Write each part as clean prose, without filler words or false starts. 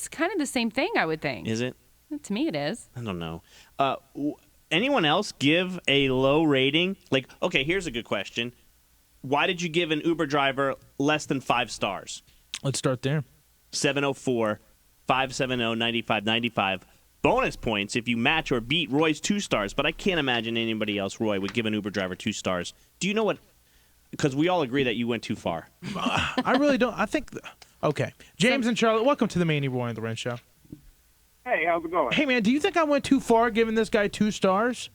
it's kind of the same thing, I would think. Is it? To me, it is. I don't know. Anyone else give a low rating? Like, okay, here's a good question. Why did you give an Uber driver less than 5 stars? Let's start there. 704-570-9595. Bonus points if you match or beat Roy's 2 stars, but I can't imagine anybody else, Roy, would give an Uber driver 2 stars. Do you know what? Because we all agree that you went too far. I really don't. I think. Okay. James and Charlotte, welcome to the Maney, Roy, and LauRen show. Hey, how's it going? Hey, man, do you think I went too far giving this guy 2 stars?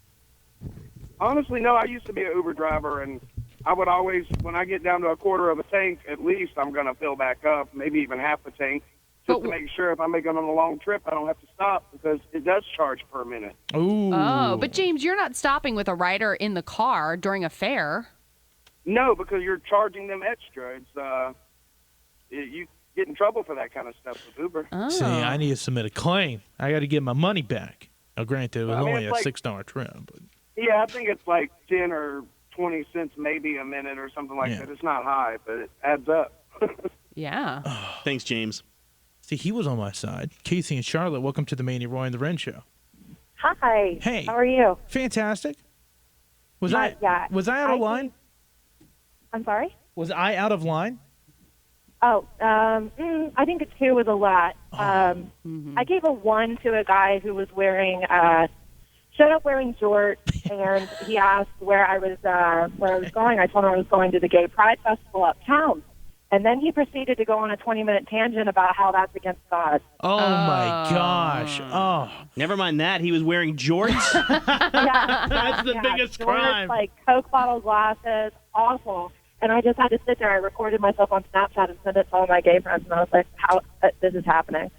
Honestly, no. I used to be an Uber driver, and I would always, when I get down to a quarter of a tank, at least I'm going to fill back up, maybe even half a tank, just to make sure if I'm making on a long trip, I don't have to stop because it does charge per minute. Ooh. Oh, but James, you're not stopping with a rider in the car during a fare. No, because you're charging them extra. It's you get in trouble for that kind of stuff with Uber. Oh. See, I need to submit a claim. I got to get my money back. Now, granted, it was only a $6 trip. But... Yeah, I think it's like 10 or 20 cents maybe a minute or something like that. It's not high, but it adds up. Yeah. Thanks, James. See, he was on my side. Casey and Charlotte, welcome to the Maney, Roy, and LauRen show. Hi. Hey. How are you? Fantastic. Was Not yet. Was I out of line? I'm sorry? Was I out of line? Oh, I think a 2 was a lot. I gave a 1 to a guy who was showed up wearing jorts, and he asked where I was going. I told him I was going to the Gay Pride Festival uptown. And then he proceeded to go on a 20-minute tangent about how that's against God. Oh, my gosh. Oh. Never mind that. He was wearing jorts. Yeah. That's the biggest jorts, crime. Like Coke bottle glasses, awful. And I just had to sit there. I recorded myself on Snapchat and sent it to all my gay friends, and I was like, "How this is happening?"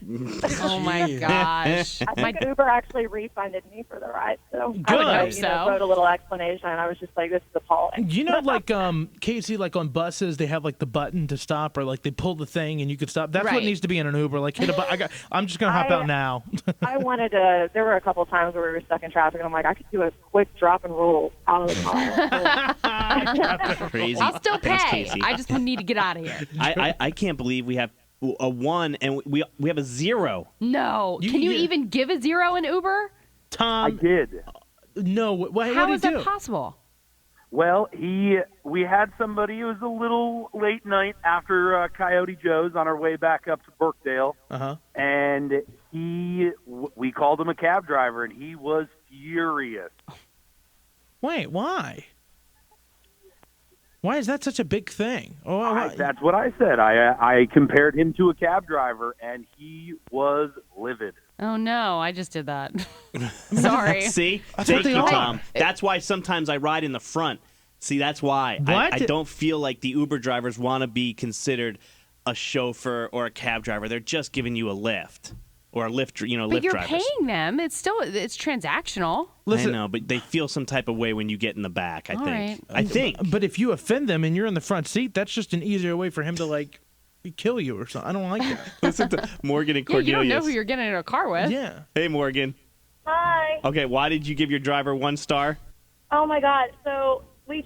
Oh my gosh. I think Uber actually refunded me for the ride, so Good. I wrote a little explanation. And I was just like, "This is appalling." You know, like Casey, like on buses, they have like the button to stop, or like they pull the thing and you can stop. That's what needs to be in an Uber. Like, hit a button. I'm just gonna hop out now. I wanted to. There were a couple times where we were stuck in traffic, and I'm like, I could do a quick drop and roll out of the car. Crazy. I'll still pay. Thanks, Casey. I just need to get out of here. I can't believe we have a 1 and we have a 0. No. Can you even give a 0 in Uber? Tom, I did. no. What How did is he do? that possible? Well, we had somebody. It was a little late night after Coyote Joe's on our way back up to Burkdale, and we called him a cab driver, and he was furious. Wait, why? Why is that such a big thing? That's what I said. I compared him to a cab driver, and he was livid. Oh, no. I just did that. Sorry. See? That's Thank what you, they are. Tom. That's why sometimes I ride in the front. See, that's why. What? I don't feel like the Uber drivers want to be considered a chauffeur or a cab driver. They're just giving you a lift. Or a Lyft, But Lyft you're drivers. paying them. It's transactional. Listen, I know, but they feel some type of way when you get in the back, I All think. right. I think. But if you offend them and you're in the front seat, that's just an easier way for him to like kill you or something. I don't like that. Listen to Morgan and Yeah, you Cornelius. don't know who you're getting in a car with. Yeah. Hey, Morgan. Hi. Okay, why did you give your driver 1 star? Oh my God. So we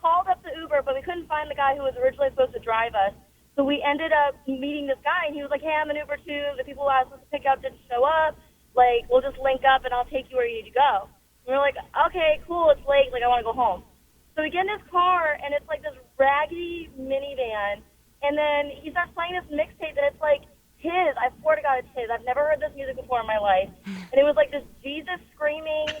called up the Uber, but we couldn't find the guy who was originally supposed to drive us. So we ended up meeting this guy, and he was like, "Hey, I'm an Uber too. The people who I was supposed to pick up didn't show up. Like, we'll just link up, and I'll take you where you need to go." And we were like, "Okay, cool. It's late. Like, I want to go home." So we get in his car, and it's like this raggedy minivan. And then he starts playing this mixtape that it's like his. I swear to God, it's his. I've never heard this music before in my life. And it was like this Jesus screaming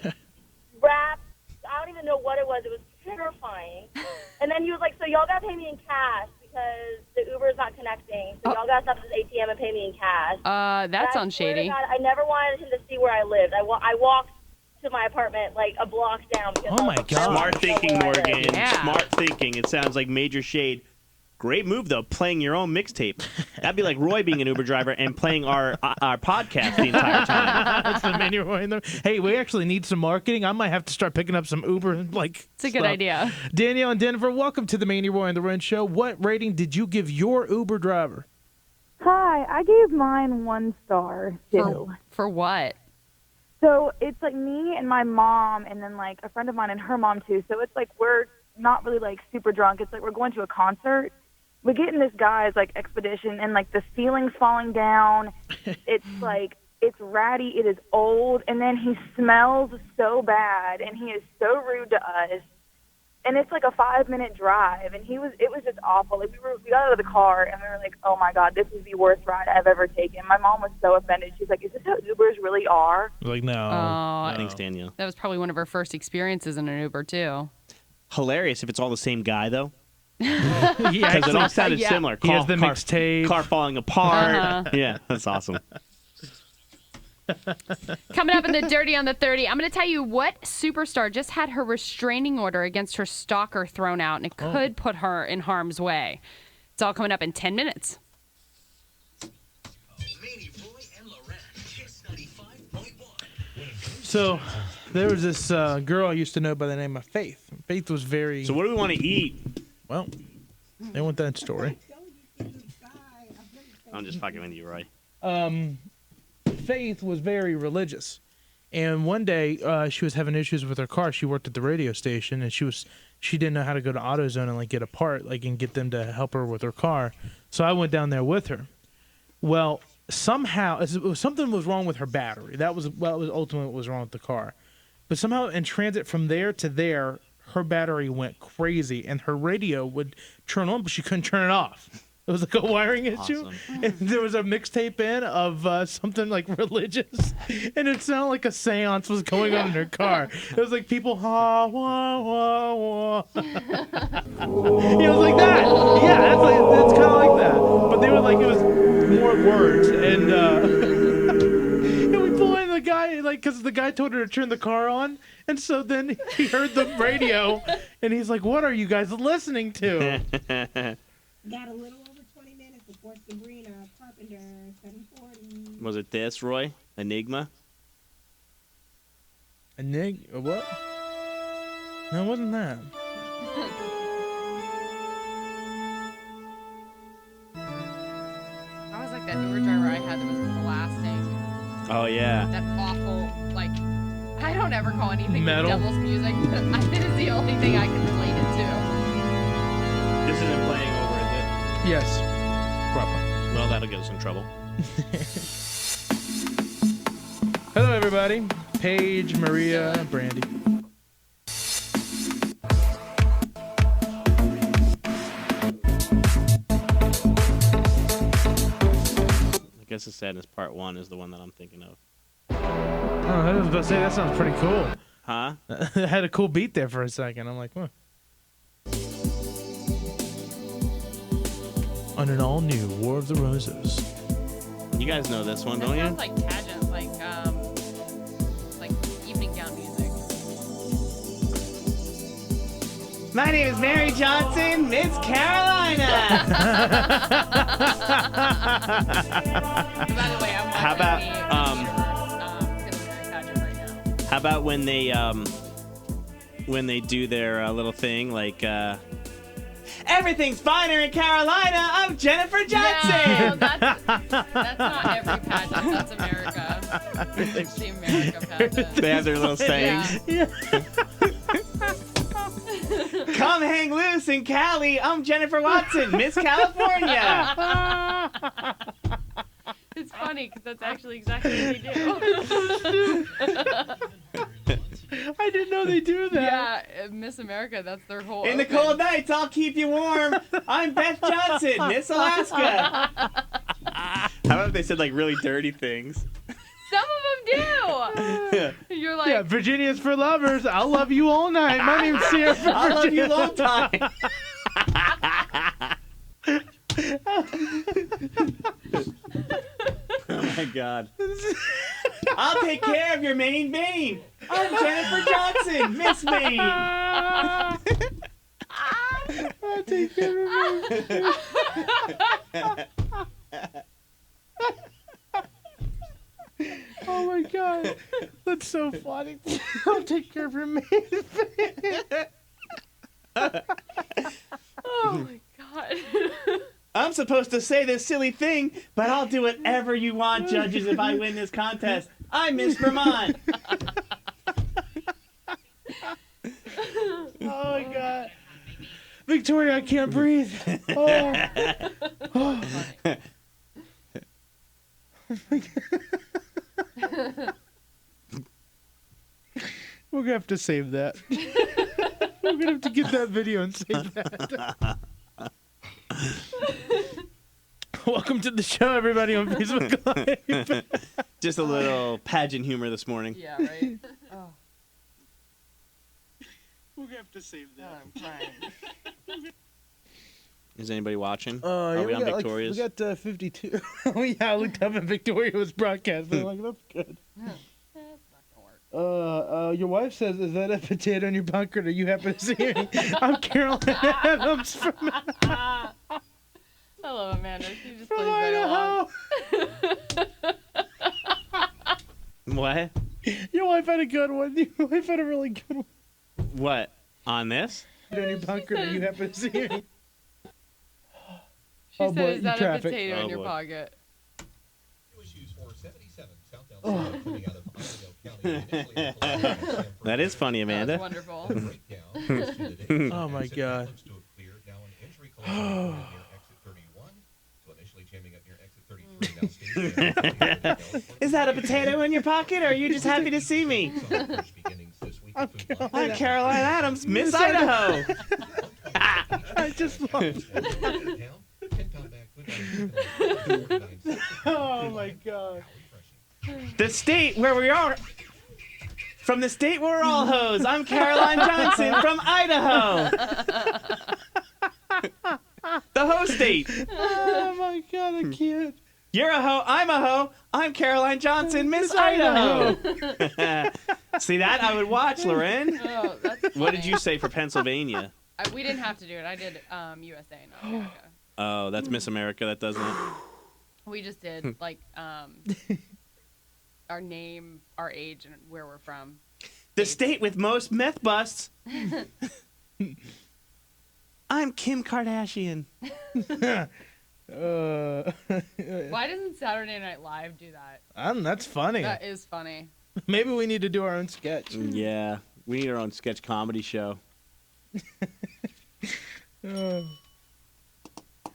rap. I don't even know what it was. It was terrifying. And then he was like, "So y'all got to pay me in cash because the Uber's not connecting. So y'all got to stop at this ATM and pay me in cash." That sounds shady. God, I never wanted him to see where I lived. I walked to my apartment like a block down. Because Oh, my God. Smart thinking, Morgan. Yeah. Smart thinking. It sounds like major shade. Great move, though, playing your own mixtape. That'd be like Roy being an Uber driver and playing our podcast the entire time. That's the menu right there. Hey, we actually need some marketing. I might have to start picking up some Uber It's a good idea. Danielle in Denver, welcome to the Maney, Roy, and LauRen show. What rating did you give your Uber driver? Hi, I gave mine 1 star too. For what? So it's like me and my mom, and then like a friend of mine and her mom too. So it's like we're not really like super drunk. It's like we're going to a concert, we get in this guy's like expedition, and like the ceiling's falling down. It's like it's ratty. It is old, and then he smells so bad, and he is so rude to us. And it's like a 5-minute drive, and it was just awful. Like we got out of the car, and we were like, oh my God, this is the worst ride I've ever taken. My mom was so offended. She's like, is this how Ubers really are? We're like, no. Thanks, Danielle. That was probably one of her first experiences in an Uber, too. Hilarious if it's all the same guy, though. Yeah, Because it all sounded similar. He has the mixtape. Car falling apart. Yeah, that's awesome. Coming up in the Dirty on the 30, I'm going to tell you what superstar just had her restraining order against her stalker thrown out, and it could put her in harm's way. It's all coming up in 10 minutes. Maney, Roy, and LauRen, Kiss 95.1. So there was this girl I used to know by the name of Faith. Faith was very... So what do we want to eat? Well, they want that story. I'm just fucking with you, Roy. Faith was very religious, and one day she was having issues with her car. She worked at the radio station, and she didn't know how to go to AutoZone and like get a part, like and get them to help her with her car. So I went down there with her. Well, somehow something was wrong with her battery. That was ultimately what was wrong with the car. But somehow in transit from there to there, her battery went crazy, and her radio would turn on, but she couldn't turn it off. It was like a wiring issue. Awesome. And there was a mixtape in of something like religious, and it sounded like a seance was going on in her car. It was like people, ha, wah, wah, wah. It was like that. Yeah, that's kind of like that. But they were like, it was more words. And, and we pull in the guy, like, because the guy told her to turn the car on. And so then he heard the radio, and he's like, what are you guys listening to? Got a little over 20 minutes before Sabrina Carpenter, 740. Was it this, Roy? Enigma? What? No, it wasn't that. I was like that Uber driver I had that was blasting Oh, yeah. that awful, like, I don't ever call anything Metal? devil's music, but this is the only thing I can relate it to. This isn't playing over, is it? Yes. Proper. Well, that'll get us in trouble. Hello, everybody. Paige, Maria, Brandy. I guess the Sadness Part 1 is the one that I'm thinking of. Oh, I was about to say, that sounds pretty cool. Huh? It had a cool beat there for a second. I'm like, what? On an all-new War of the Roses. You guys know this one, That don't you? sounds like pageant, like evening gown music. My name is Mary Johnson, Miss Carolina. By the way, I'm How about, pageant right now. How about when they do their little thing, like, everything's finer in Carolina, I'm Jennifer Johnson. No, that's not every pageant. That's America. It's the America pageant. They have their little sayings. Yeah. Come hang loose in Cali, I'm Jennifer Watson, Miss California. It's funny because that's actually exactly what they do. I didn't know they do that. Yeah, Miss America, that's their whole In the open. cold nights, I'll keep you warm. I'm Beth Johnson, Miss Alaska. How about if they said like really dirty things? Some of them do. You're like, Yeah, Virginia's for lovers. I'll love you all night. My name's Sierra from I'll love you Virginia. long time. Oh my God. I'll take care of your main vein. I'm Jennifer Johnson, Miss Maine. I'll take care of you. Oh my God. That's so funny. I'll take care of your maid. oh my God. I'm supposed to say this silly thing, but I'll do whatever you want, judges, if I win this contest. I'm Miss Vermont. Oh my God. Victoria, I can't breathe. Oh. Oh. We're gonna have to save that. We're gonna have to get that video and save that. Welcome to the show, everybody on Facebook Live. Just a little pageant humor this morning. Yeah, right. Oh, We're gonna have to save that. I'm crying. Is anybody watching? Yeah, Are we on Victoria's? we got 52. Oh yeah, I looked up and Victoria was broadcasting. I'm like, that's good. That's not gonna work. Your wife says, "Is that a potato in your bunker? Do you happen to see any?" I'm Carolyn Adams from Hello, Amanda. She just from plays right along. Idaho. What? Your wife had a good one. Your wife had a really good one. What? On this? In your bunker, do you happen to see any? She Oh, said, boy, "Is that traffic. a potato in Oh, your boy. pocket?" That is funny, Amanda. That was wonderful. Oh my God. Is that a potato in your pocket, or are you just happy to see me? I'm Caroline Adams, Miss Idaho. I just love. Oh my God. The state where we are. From the state where we're all hoes, I'm Caroline Johnson from Idaho. The hoe state. Oh my God, I can't. You're a hoe, I'm a hoe, I'm Caroline Johnson, Miss Idaho. See that? I would watch, LauRen. Oh, that's What funny. did you say for Pennsylvania? We didn't have to do it. I did USA, not America. Oh, that's Miss America that does that. We just did like our name, our age, and where we're from. The state with most meth busts. I'm Kim Kardashian. Why doesn't Saturday Night Live do that? That's funny. That is funny. Maybe we need to do our own sketch. Yeah, we need our own sketch comedy show.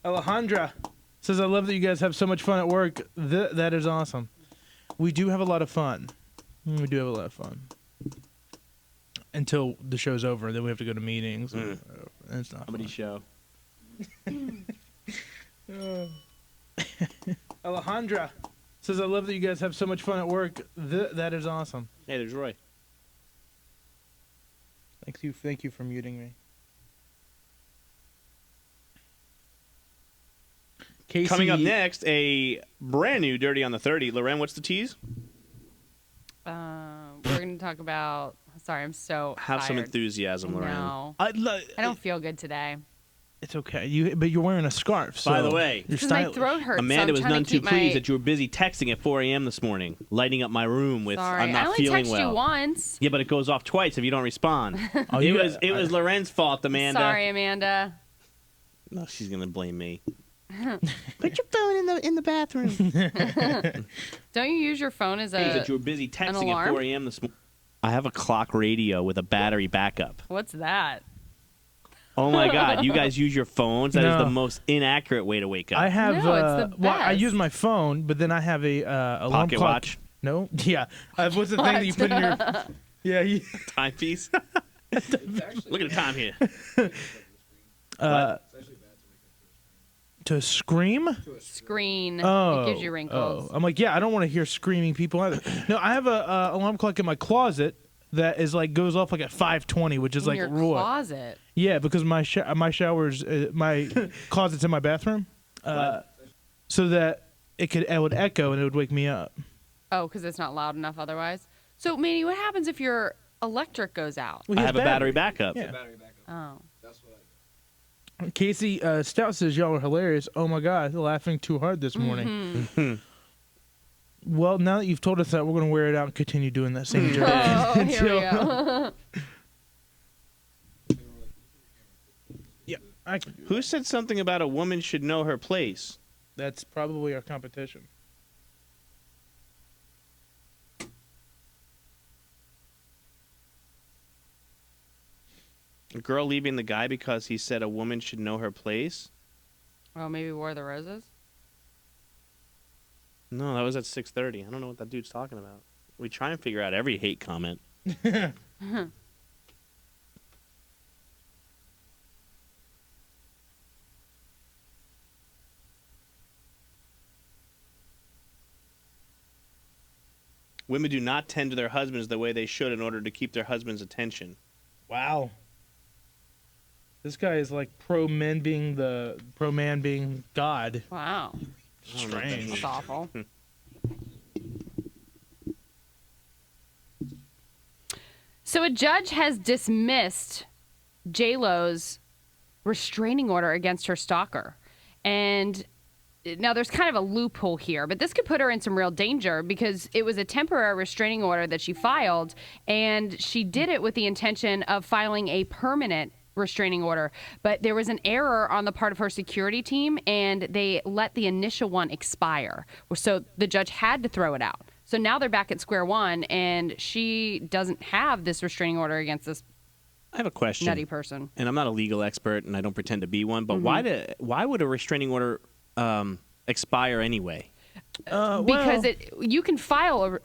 Alejandra says, "I love that you guys have so much fun at work. That is awesome. We do have a lot of fun. We do have a lot of fun. Until the show's over, then we have to go to meetings. And it's not Comedy fun. show. Alejandra says, "I love that you guys have so much fun at work. That is awesome. Hey, there's Roy. Thank you for muting me." Casey, Coming up next, a brand new Dirty on the 30. LauRen, what's the tease? We're going to talk about. Sorry, I'm so Have some tired. enthusiasm, LauRen. No, I don't feel good today. It's okay. But you're wearing a scarf. So By the way, you're Because my stylish. throat hurts. Amanda so was I'm trying none to too keep pleased my... that you were busy texting at 4 a.m. this morning, lighting up my room with Sorry, I'm I not only feeling texted well. you once. Yeah, but it goes off twice if you don't respond. Oh, it was LauRen's fault, Amanda. Sorry, Amanda. No, she's gonna blame me. Put your phone in the bathroom. Don't you use your phone as That you a? were busy texting alarm? at 4 a.m. this morning. I have a clock radio with a battery backup. What's that? Oh my God! You guys use your phones? That is No. the most inaccurate way to wake up. I have. No, it's the Well, I best. use my phone, but then I have a alarm Pocket clock. watch, No, yeah. What's the thing that you put in your? Yeah. timepiece. Look at the time here. To scream? Screen. Oh, It gives you wrinkles. Oh. I'm like, yeah, I don't want to hear screaming people either. No, I have a alarm clock in my closet that is like goes off like at 5:20, which is In like your raw. closet. Yeah, because my shower's my closet's in my bathroom, so that it would echo and it would wake me up. Oh, because it's not loud enough otherwise. So, Maney, what happens if your electric goes out? Well, I he have has a battery backup. Yeah. Oh. Casey Stout says, "Y'all are hilarious. Oh my God, laughing too hard this morning." Mm-hmm. Well, now that you've told us that, we're going to wear it out and continue doing that same joke. Oh, here we go. Yeah, Who said something about a woman should know her place? that's probably our competition. A girl leaving the guy because he said a woman should know her place? Oh, maybe War of the Roses? No, that was at 6:30. I don't know what that dude's talking about. We try and figure out every hate comment. Women do not tend to their husbands the way they should in order to keep their husband's attention. Wow. This guy is like pro man being God. Wow. Strange. That's awful. So a judge has dismissed J-Lo's restraining order against her stalker. And now there's kind of a loophole here, but this could put her in some real danger because it was a temporary restraining order that she filed, and she did it with the intention of filing a permanent restraining order. But there was an error on the part of her security team, and they let the initial one expire. So the judge had to throw it out. So now they're back at square one, and she doesn't have this restraining order against this I have a question. nutty person. And I'm not a legal expert, and I don't pretend to be one, but why would a restraining order expire anyway? Because you can file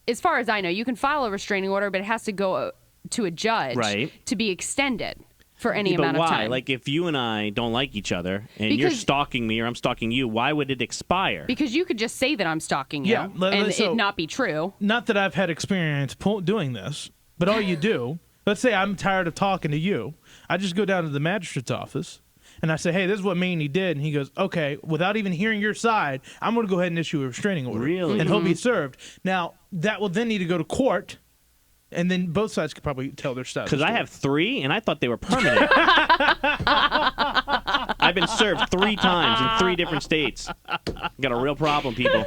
as far as I know, you can file a restraining order, but it has to go to a judge to be extended for any amount of time. Why? Like if you and I don't like each other, and you're stalking me or I'm stalking you, why would it expire? Because you could just say that I'm stalking you, and it not be true. Not that I've had experience doing this, but all you do, let's say I'm tired of talking to you, I just go down to the magistrate's office. And I say, hey, this is what Maney did. And he goes, okay, without even hearing your side, I'm going to go ahead and issue a restraining order. Really? And he'll be served. Now, that will then need to go to court. And then both sides could probably tell their stuff. Because I have 3, and I thought they were permanent. I've been served 3 times in 3 different states. Got a real problem, people.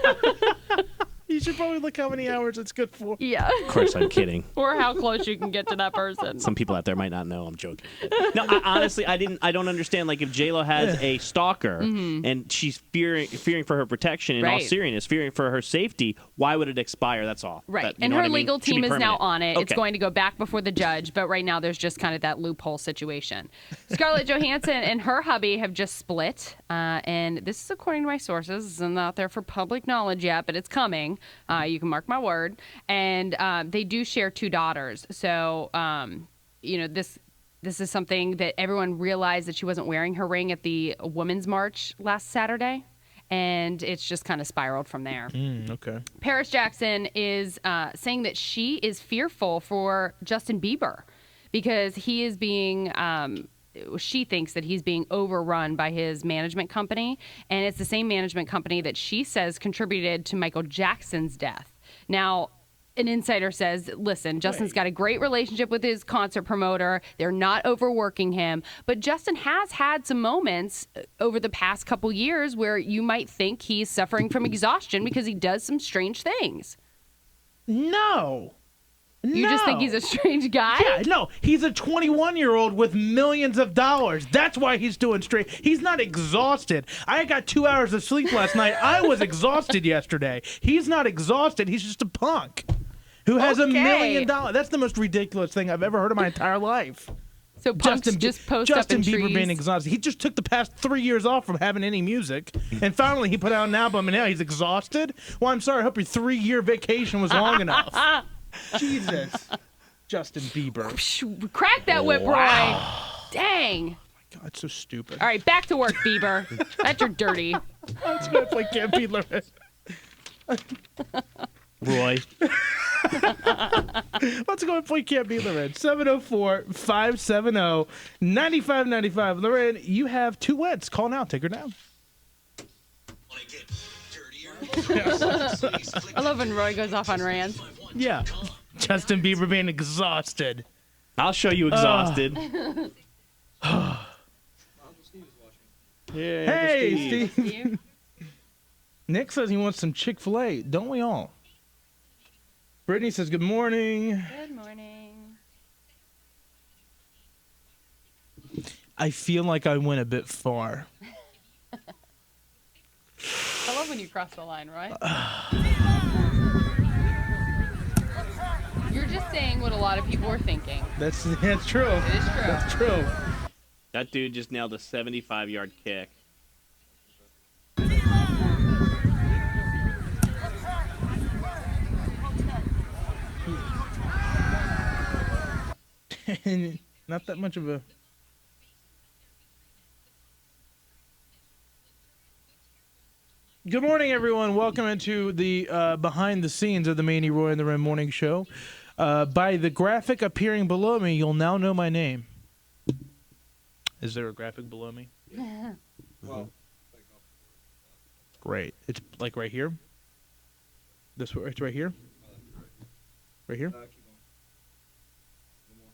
You should probably look how many hours it's good for. Yeah. Of course, I'm kidding. Or how close you can get to that person. Some people out there might not know. I'm joking. No, honestly, I don't understand. Like, if J-Lo has a stalker and she's fearing for her protection, in all seriousness, fearing for her safety, why would it expire? That's all. Right. And her legal team is now on it. Okay. It's going to go back before the judge, but right now there's just kind of that loophole situation. Scarlett Johansson and her hubby have just split, and this is according to my sources. It's not out there for public knowledge yet, but it's coming. You can mark my word. And they do share 2 daughters. So, this is something that everyone realized that she wasn't wearing her ring at the Women's March last Saturday. And it's just kind of spiraled from there. Okay. Paris Jackson is saying that she is fearful for Justin Bieber because he is being... she thinks that he's being overrun by his management company, and it's the same management company that she says contributed to Michael Jackson's death. Now, an insider says, listen, Justin's got a great relationship with his concert promoter. They're not overworking him. But Justin has had some moments over the past couple years where you might think he's suffering from exhaustion because he does some strange things. No. You just think he's a strange guy? Yeah, no. He's a 21-year-old with millions of dollars. That's why he's doing straight. He's not exhausted. I got 2 hours of sleep last night. I was exhausted yesterday. He's not exhausted. He's just a punk who has $1 million. That's the most ridiculous thing I've ever heard in my entire life. So punks just post Justin up in Bieber trees. being exhausted. He just took the past 3 years off from having any music, and finally he put out an album, and now he's exhausted? Well, I'm sorry. I hope your 3-year vacation was long enough. Jesus. Justin Bieber. Crack that whip, Roy. Dang. Oh my God, so stupid. All right, back to work, Bieber. That's your dirty. Let's go play Can't Be LauRen. Roy. Let's go and play Can't Be LauRen. 704-570-9595. LauRen, you have 2 wets. Call now. Take her down. I love when Roy goes off on rants. Yeah. Justin Bieber being exhausted. I'll show you exhausted. Hey, Steve. Nick says he wants some Chick-fil-A. Don't we all? Brittany says good morning. Good morning. I feel like I went a bit far. I love when you cross the line, Roy. You're just saying what a lot lot of people were thinking. That's true. It is true. That's true. That dude just nailed a 75-yard kick. Not that much of a. Good morning, everyone. Welcome into the behind the scenes of the Maney, Roy, and the Ren Morning Show. By the graphic appearing below me, you'll now know my name. Is there a graphic below me? Well, Great. It's like right here. This it's right here. Right here. keep going. One more.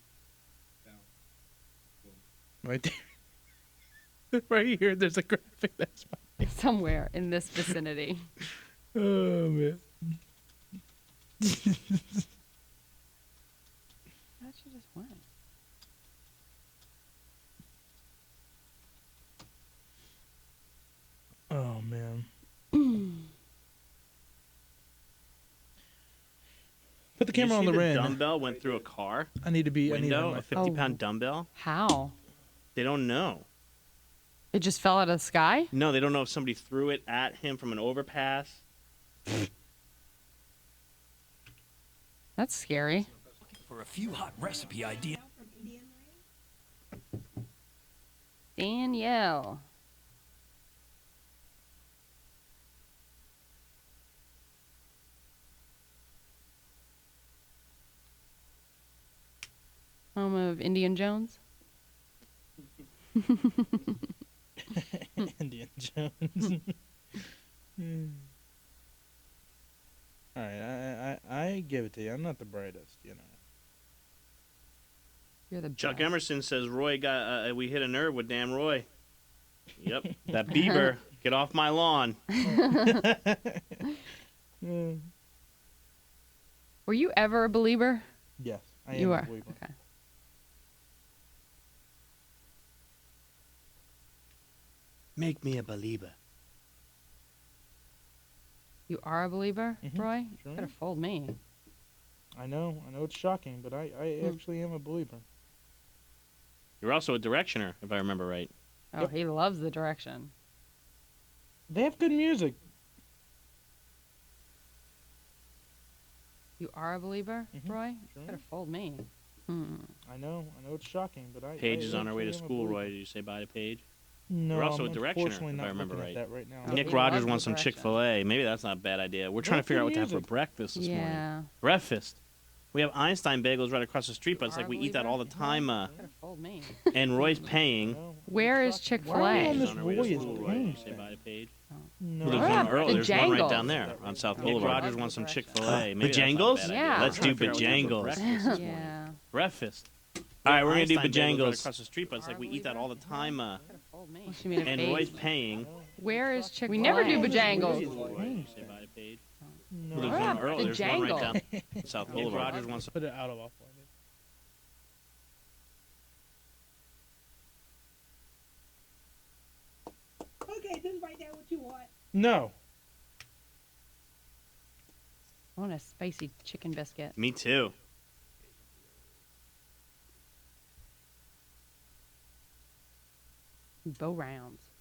Down. Boom. Right there. Right here. There's a graphic. That's my. Somewhere in this vicinity. Oh man. That should just went. Oh man. Put the camera on the Ren. Dumbbell went through a car I need to be. I need window. on my A 50-pound dumbbell. How? They don't know. It just fell out of the sky? No, they don't know if somebody threw it at him from an overpass. That's scary. For a few hot recipe ideas. From Indian Lane. Danielle. Home of Indian Jones. Indian Jones. All right, I give it to you. I'm not the brightest, you know. You're the Chuck best. Emerson says Roy got we hit a nerve with damn Roy. Yep, that Bieber, get off my lawn. Were you ever a believer? Yes, I am. You a are. believer. Okay. Make me a believer. You are a believer, Mhm, Roy? sure You could am. have fooled me. I know it's shocking, but I actually am a believer. You're also a directioner, if I remember right. Oh, Yep. he loves the direction. They have good music. You are a believer, Mhm, Roy? sure You could am. have fooled me. Hmm. I know it's shocking, but I. Paige I is on her way to actually am a school, believer. Roy. Did you say bye to Paige? No, You're also I'm a directioner, unfortunately if I not remember looking right. at that right now. Oh, Nick he Rogers loves wants the some direction. Chick-fil-A. Maybe that's not a bad idea. We're trying to That's figure out good what to have for music. breakfast this morning. Yeah. Breakfast. We have Einstein bagels right across the street, but it's You like are we a eat that all the believer? time. Could have fooled me. And Roy's paying. No, Where is shocking. Chick-fil-A? Why are we on Paige this is on her way to Roy is school, Roy. paying Did you say bye to Paige? No. Who lives What on about Earl? the There's one right Jangles? down there on South Oh, Boulevard. Nick Rogers wants some direction. Chick-fil-A. Maybe that's not a Bajangles? bad idea. Yeah. Let's do We're trying to figure out what to have for Bajangles. breakfast this morning. Yeah. Breakfast. All right, we're gonna do Einstein bagels right Bajangles across the street, but it's like we eat that all the time. Could have fooled me. She made a And face. Roy's paying. Where is Chick-fil-A? We never do Bojangles. Roy, did you say bye to Paige? No. Who lives What on about Earl? the There's one right Jangle? down South Boulevard. Rogers wants Put it out of offline. Okay, just write down what you want. No. I want a spicy chicken biscuit. Me too. Bow rounds.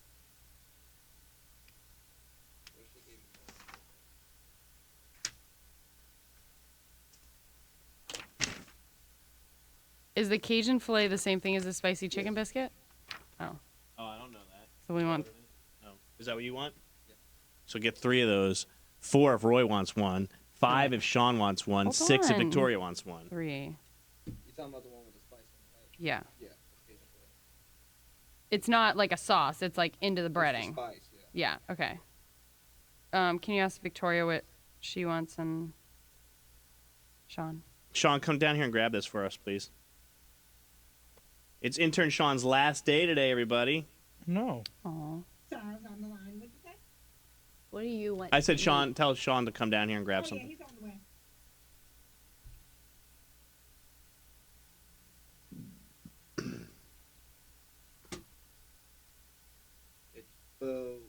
Is the Cajun filet the same thing as the spicy chicken biscuit? Oh, Oh, I don't know that. so we want. Oh, is that what you want? So get 3 of those. 4 if Roy wants one. 5 if Sean wants one. Hold 6 if on. Victoria wants one. 3. You talking about the one with the spice on it, right? Yeah. Yeah. That's Cajun filet. It's not like a sauce. It's like into the It's the breading. spice, yeah. Yeah. Okay. Can you ask Victoria what she wants and Sean? Sean, come down here and grab this for us, please. It's intern Sean's last day today, everybody. No. Oh. Sorry, I was on the line. What'd you say? What do you want? I said, Sean, tell Sean to come down here and grab Oh, yeah, something. he's on the way. It's Bojangles.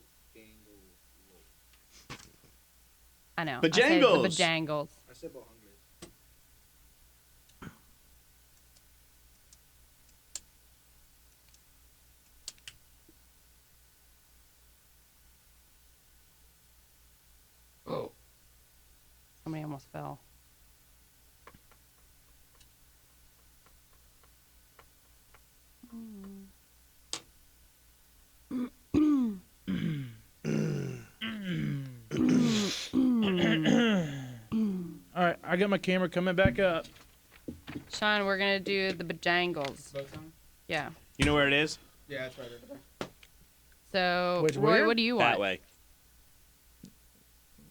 I know. Bojangles. I said the Bojangles. I said Bojangles. almost fell. All right, I got my camera coming back up. Sean, we're gonna do the bajangles. Bow time? Yeah. You know where it is? Yeah, it's right over there. So, Which Roy, where? what do you want? That way.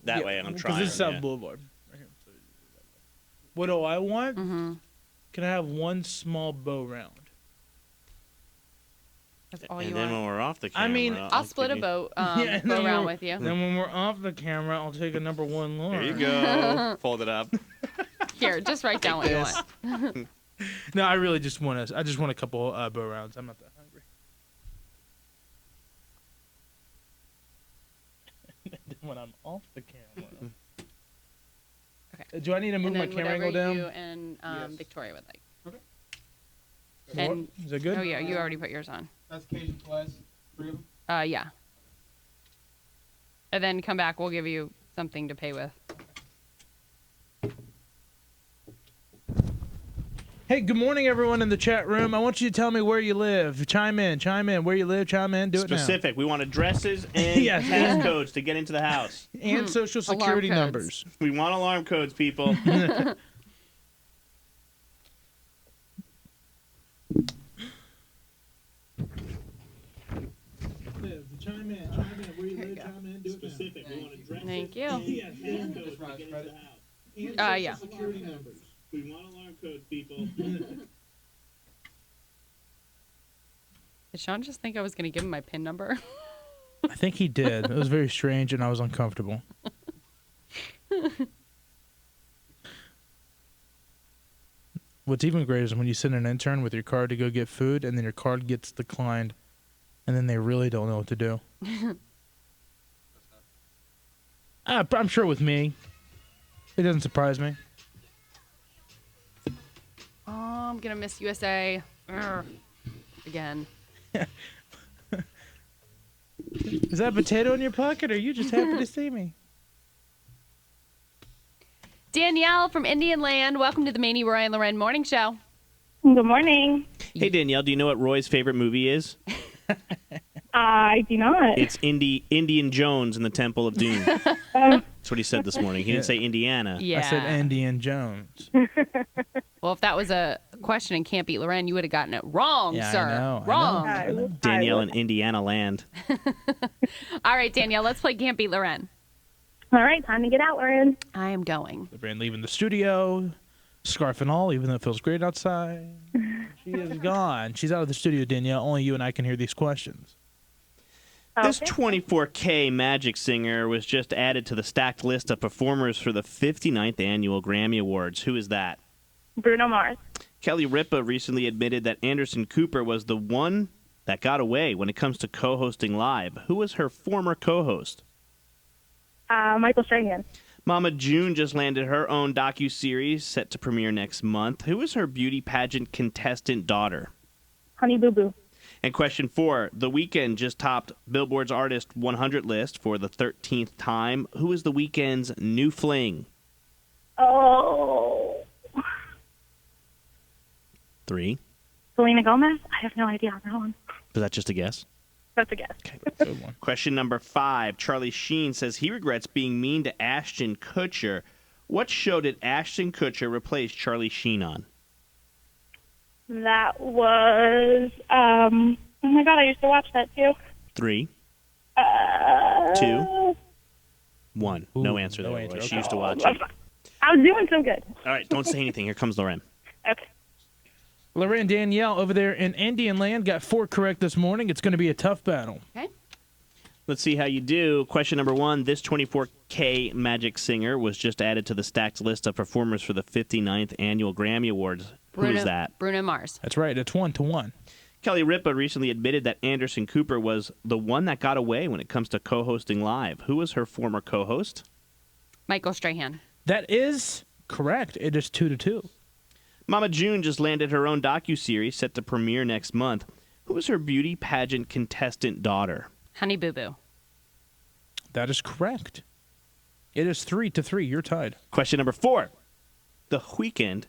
That way, and I'm trying. Because this is South yeah. Boulevard. Right here. What do I want? Mm-hmm. Can I have one small bow round? That's all And you then want. when we're off the I camera, mean, I'll split a give you- boat. Yeah, Go then around we're- with you. Then when we're off the camera, I'll take a number 1 LauRen. There you go. Fold it up. Here, just write down what you this. want. No, I really just want I just want a couple bow rounds. I'm not that hungry. When I'm off the camera. Okay. Do I need to move And my then camera whatever angle down? you and Yes. Victoria would like. What? And Is that good? oh yeah, you already put yours on. That's Cajun flies. 3 of them. Yeah. And then come back. We'll give you something to pay with. Hey, good morning, everyone in the chat room. I want you to tell me where you live. Chime in. Where you live, chime in. Do it now. Specific. We want addresses and Yes. passcodes to get into the house. And social Alarm security codes. numbers. We want alarm codes, people. Chime in. Where you live, chime in. Do it Specific. We want addresses Thank you. and passcodes to get into the house. Yeah. security numbers. We want alarm codes, people. Did Sean just think I was going to give him my PIN number? I think he did. It was very strange, and I was uncomfortable. What's even greater is when you send an intern with your card to go get food, and then your card gets declined, and then they really don't know what to do. I'm sure with me, it doesn't surprise me. Oh, I'm going to miss USA. Urgh. Again. Is that a potato in your pocket, or you just happy to see me? Danielle from Indian Land, welcome to the Maney, Roy, and LauRen Morning Show. Good morning. Hey, Danielle, do you know what Roy's favorite movie is? I do not. It's Indian Jones in the Temple of Doom. That's what he said this morning. He didn't say Indiana. Yeah. I said Indian Jones. Well, if that was a question and Can't Beat LauRen, you would have gotten it wrong, Yeah, I sir. know, I Wrong. know. Danielle in Indiana land. All right, Danielle, let's play Can't Beat LauRen. All right, time to get out, LauRen. I am going. The brand leaving the studio, scarf and all, even though it feels great outside. She is gone. She's out of the studio, Danielle. Only you and I can hear these questions. This Okay. 24K Magic Singer was just added to the stacked list of performers for the 59th Annual Grammy Awards. Who is that? Bruno Mars. Kelly Ripa recently admitted that Anderson Cooper was the one that got away when it comes to co-hosting live. Who was her former co-host? Michael Strahan. Mama June just landed her own docu-series set to premiere next month. Who is her beauty pageant contestant daughter? Honey Boo Boo. And question 4, The Weeknd just topped Billboard's Artist 100 list for the 13th time. Who is The Weeknd's new fling? Oh. 3. Selena Gomez? I have no idea on that one. Was that just a guess? That's a guess. Good one. Question number 5, Charlie Sheen says he regrets being mean to Ashton Kutcher. What show did Ashton Kutcher replace Charlie Sheen on? That was, oh my God, I used to watch that too. 3, 2, 1. Ooh, No answer no there, answer. Roy. She Okay. used to watch it. I was doing so good. All right, don't say anything. Here comes LauRen. Okay. LauRen and Danielle over there in Indian Land got 4 correct this morning. It's going to be a tough battle. Okay. Let's see how you do. Question number 1. This 24K Magic Singer was just added to the stacked list of performers for the 59th Annual Grammy Awards. Who is that? Bruno Mars. That's right. It's 1-1. Kelly Ripa recently admitted that Anderson Cooper was the one that got away when it comes to co-hosting live. Who was her former co-host? Michael Strahan. That is correct. It is 2-2. Mama June just landed her own docu-series set to premiere next month. Who is her beauty pageant contestant daughter? Honey Boo Boo. That is correct. It is 3-3. You're tied. Question number 4. The Weeknd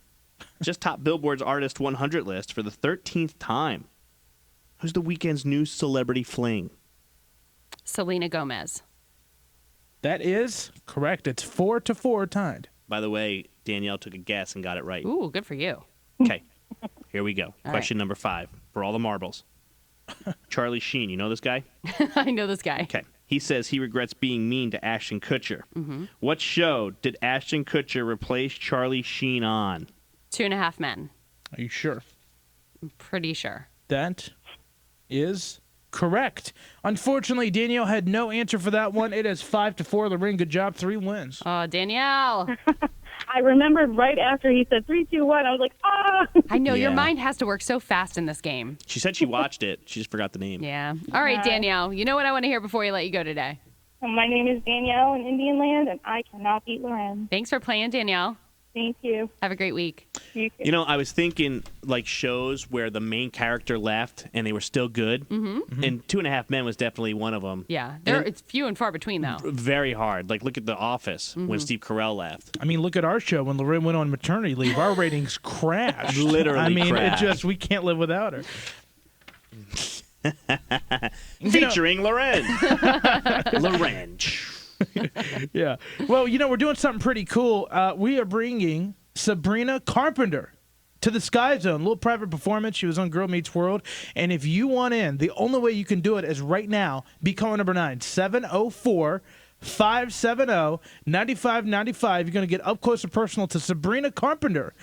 just topped Billboard's Artist 100 list for the 13th time. Who's The Weeknd's new celebrity fling? Selena Gomez. That is correct. It's 4-4 tied. By the way, Danielle took a guess and got it right. Ooh, good for you. Okay, here we go. All Question number 5 for all the marbles. Charlie Sheen, you know this guy? I know this guy. Okay. He says he regrets being mean to Ashton Kutcher. What show did Ashton Kutcher replace Charlie Sheen on? 2.5 Men. Are you sure? I'm pretty sure. That is correct. Unfortunately, Danielle had no answer for that one. It is 5-4. LauRen, good job. 3 wins. Oh, Danielle. I remembered right after he said 3, 2, 1. I was like, ah. I know your Yeah. mind has to work so fast in this game. She said she watched it. She just forgot the name. Yeah. All right, Danielle. You know what I want to hear before you let you go today? My name is Danielle in Indian Land, and I cannot beat LauRen. Thanks for playing, Danielle. Thank you. Have a great week. You too. You know, I was thinking like shows where the main character left and they were still good. And 2.5 Men was definitely one of them. Yeah. And It's few and far between, though. very hard. Like look at The Office when Steve Carell left. I mean, look at our show. When LauRen went on maternity leave, our ratings crashed. Literally I mean, crashed. we can't live without her. Featuring LauRen. LauRen. Yeah. Well, we're doing something pretty cool. We are bringing Sabrina Carpenter to the Sky Zone. A little private performance. She was on Girl Meets World. And if you want in, the only way you can do it is right now. Be caller number 9, 704-570-9595. You're going to get up close and personal to Sabrina Carpenter.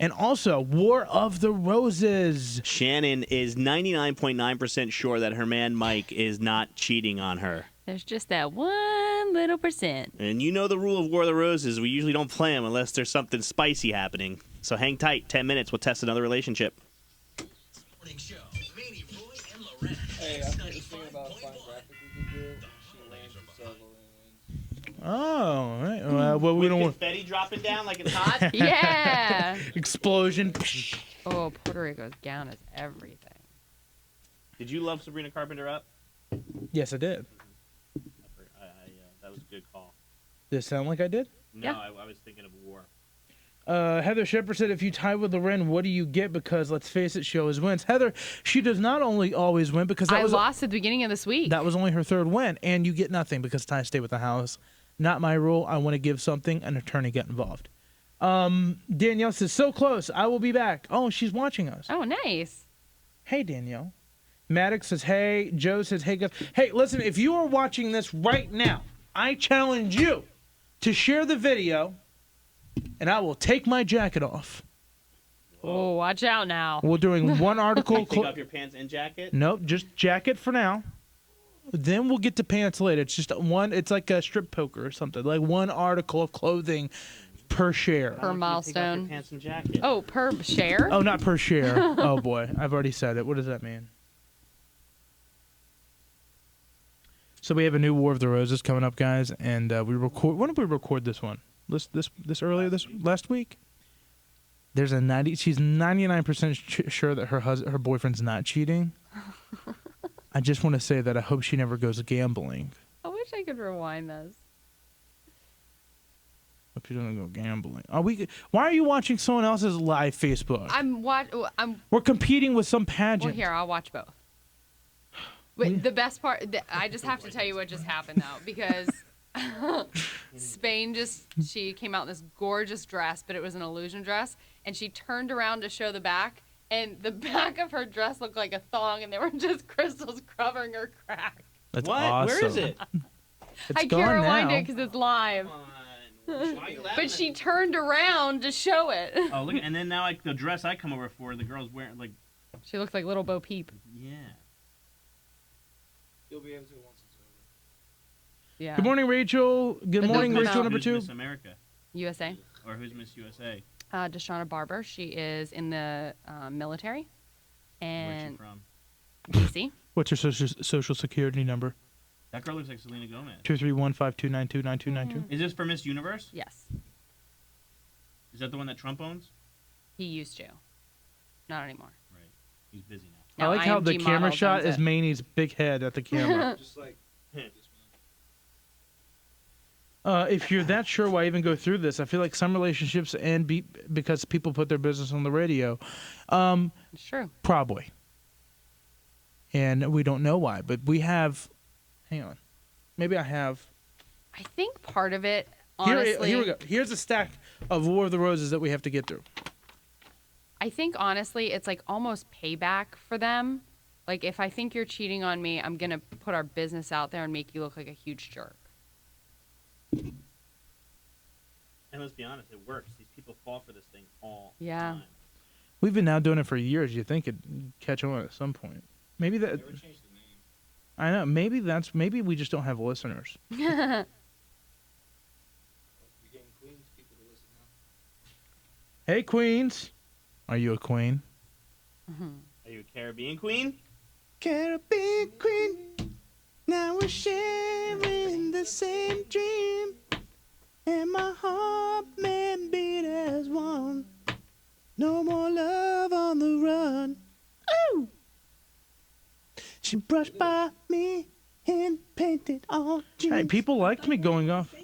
And also, War of the Roses. Shannon is 99.9% sure that her man Mike is not cheating on her. There's just that 1 little percent. And you know the rule of War of the Roses. We usually don't play them unless there's something spicy happening. So hang tight. 10 minutes. We'll test another relationship. Morning show. Maney, Roy, and LauRen. Hey, I'm just thinking about a fun graphic we could do. She lands and solo and wins. Oh, all right. Well, we With don't want confetti dropping down like it's hot. Yeah. explosion. Oh, Puerto Rico's gown is everything. Did you love Sabrina Carpenter up? Yes, I did. That was a good call. Did it sound like I did? No, Yeah. I was thinking of war. Heather Shepard said, if you tie with LauRen, what do you get? Because let's face it, she always wins. Heather, she does not only always win because I lost at the beginning of this week. that was only her 3rd win, and you get nothing because ties stay with the house. Not my rule. I want to give something. An attorney get involved. Danielle says, so close. I will be back. Oh, she's watching us. Oh, nice. Hey, Danielle. Maddox says, hey. Joe says, hey, guys. Hey, listen, if you are watching this right now, I challenge you to share the video, and I will take my jacket off. Oh, watch out now. We're doing one article. Take off your pants and jacket? Nope, just jacket for now. Then we'll get to pants later. It's just one. It's like a strip poker or something. Like one article of clothing per share. Per Take off your milestone. pants and jacket. Oh, per share? Oh, not per share. Oh boy, I've already said it. What does that mean? So we have a new War of the Roses coming up, guys, and we record. When did we record this one? This last week. There's a 90. She's 99% sure that her boyfriend's not cheating. I just want to say that I hope she never goes gambling. I wish I could rewind this. Hope she doesn't go gambling. Why are you watching someone else's live Facebook? We're competing with some pageant. Well, here, I'll watch both. But the best part, I just have to tell you what just happened, though, because Spain she came out in this gorgeous dress, but it was an illusion dress, and she turned around to show the back, and the back of her dress looked like a thong, and there were just crystals covering her crack. That's what? awesome. Where is it? It's I gone can't rewind now. it because it's live. Why are you laughing But at she me? turned around to show it. Oh, look! And then now, the dress I come over for, the girl's wearing like. She looked like little Bo Peep. Yeah. You'll be able to once it's over. Yeah. Good morning, Rachel. Good But morning, doesn't Rachel count. number Who's 2. Miss America, USA. or who's Miss USA? Deshauna Barber. She is in the military. Where's she And from? DC. What's her social security number? That girl looks like Selena Gomez. 231-529-2922. Is this for Miss Universe? Yes. Is that the one that Trump owns? He used to. Not anymore. Right. He's busy now. I Now like how the IMG camera models shot owns is it. Maney's big head at the camera. Just like this If you're that sure, why even go through this? I feel like some relationships end because people put their business on the radio. It's true. Probably. And we don't know why, but we have. Hang on. Maybe I have. I think part of it, honestly. Here we go. Here's a stack of War of the Roses that we have to get through. I think, honestly, it's like almost payback for them. Like, if I think you're cheating on me, I'm going to put our business out there and make you look like a huge jerk. And let's be honest, it works. These people fall for this thing all the time. We've been now doing it for years. You think it'd catch on at some point. Maybe that. Never changed the name. I know. Maybe we just don't have listeners. We getting Queens people to listen now. Hey, Queens. Are you a queen? Are you a Caribbean queen? Caribbean queen. Now we're sharing the same dream. And my heart man beat as one. No more love on the run. Ooh! She brushed by me and painted all jeans. Hey, people liked me going off.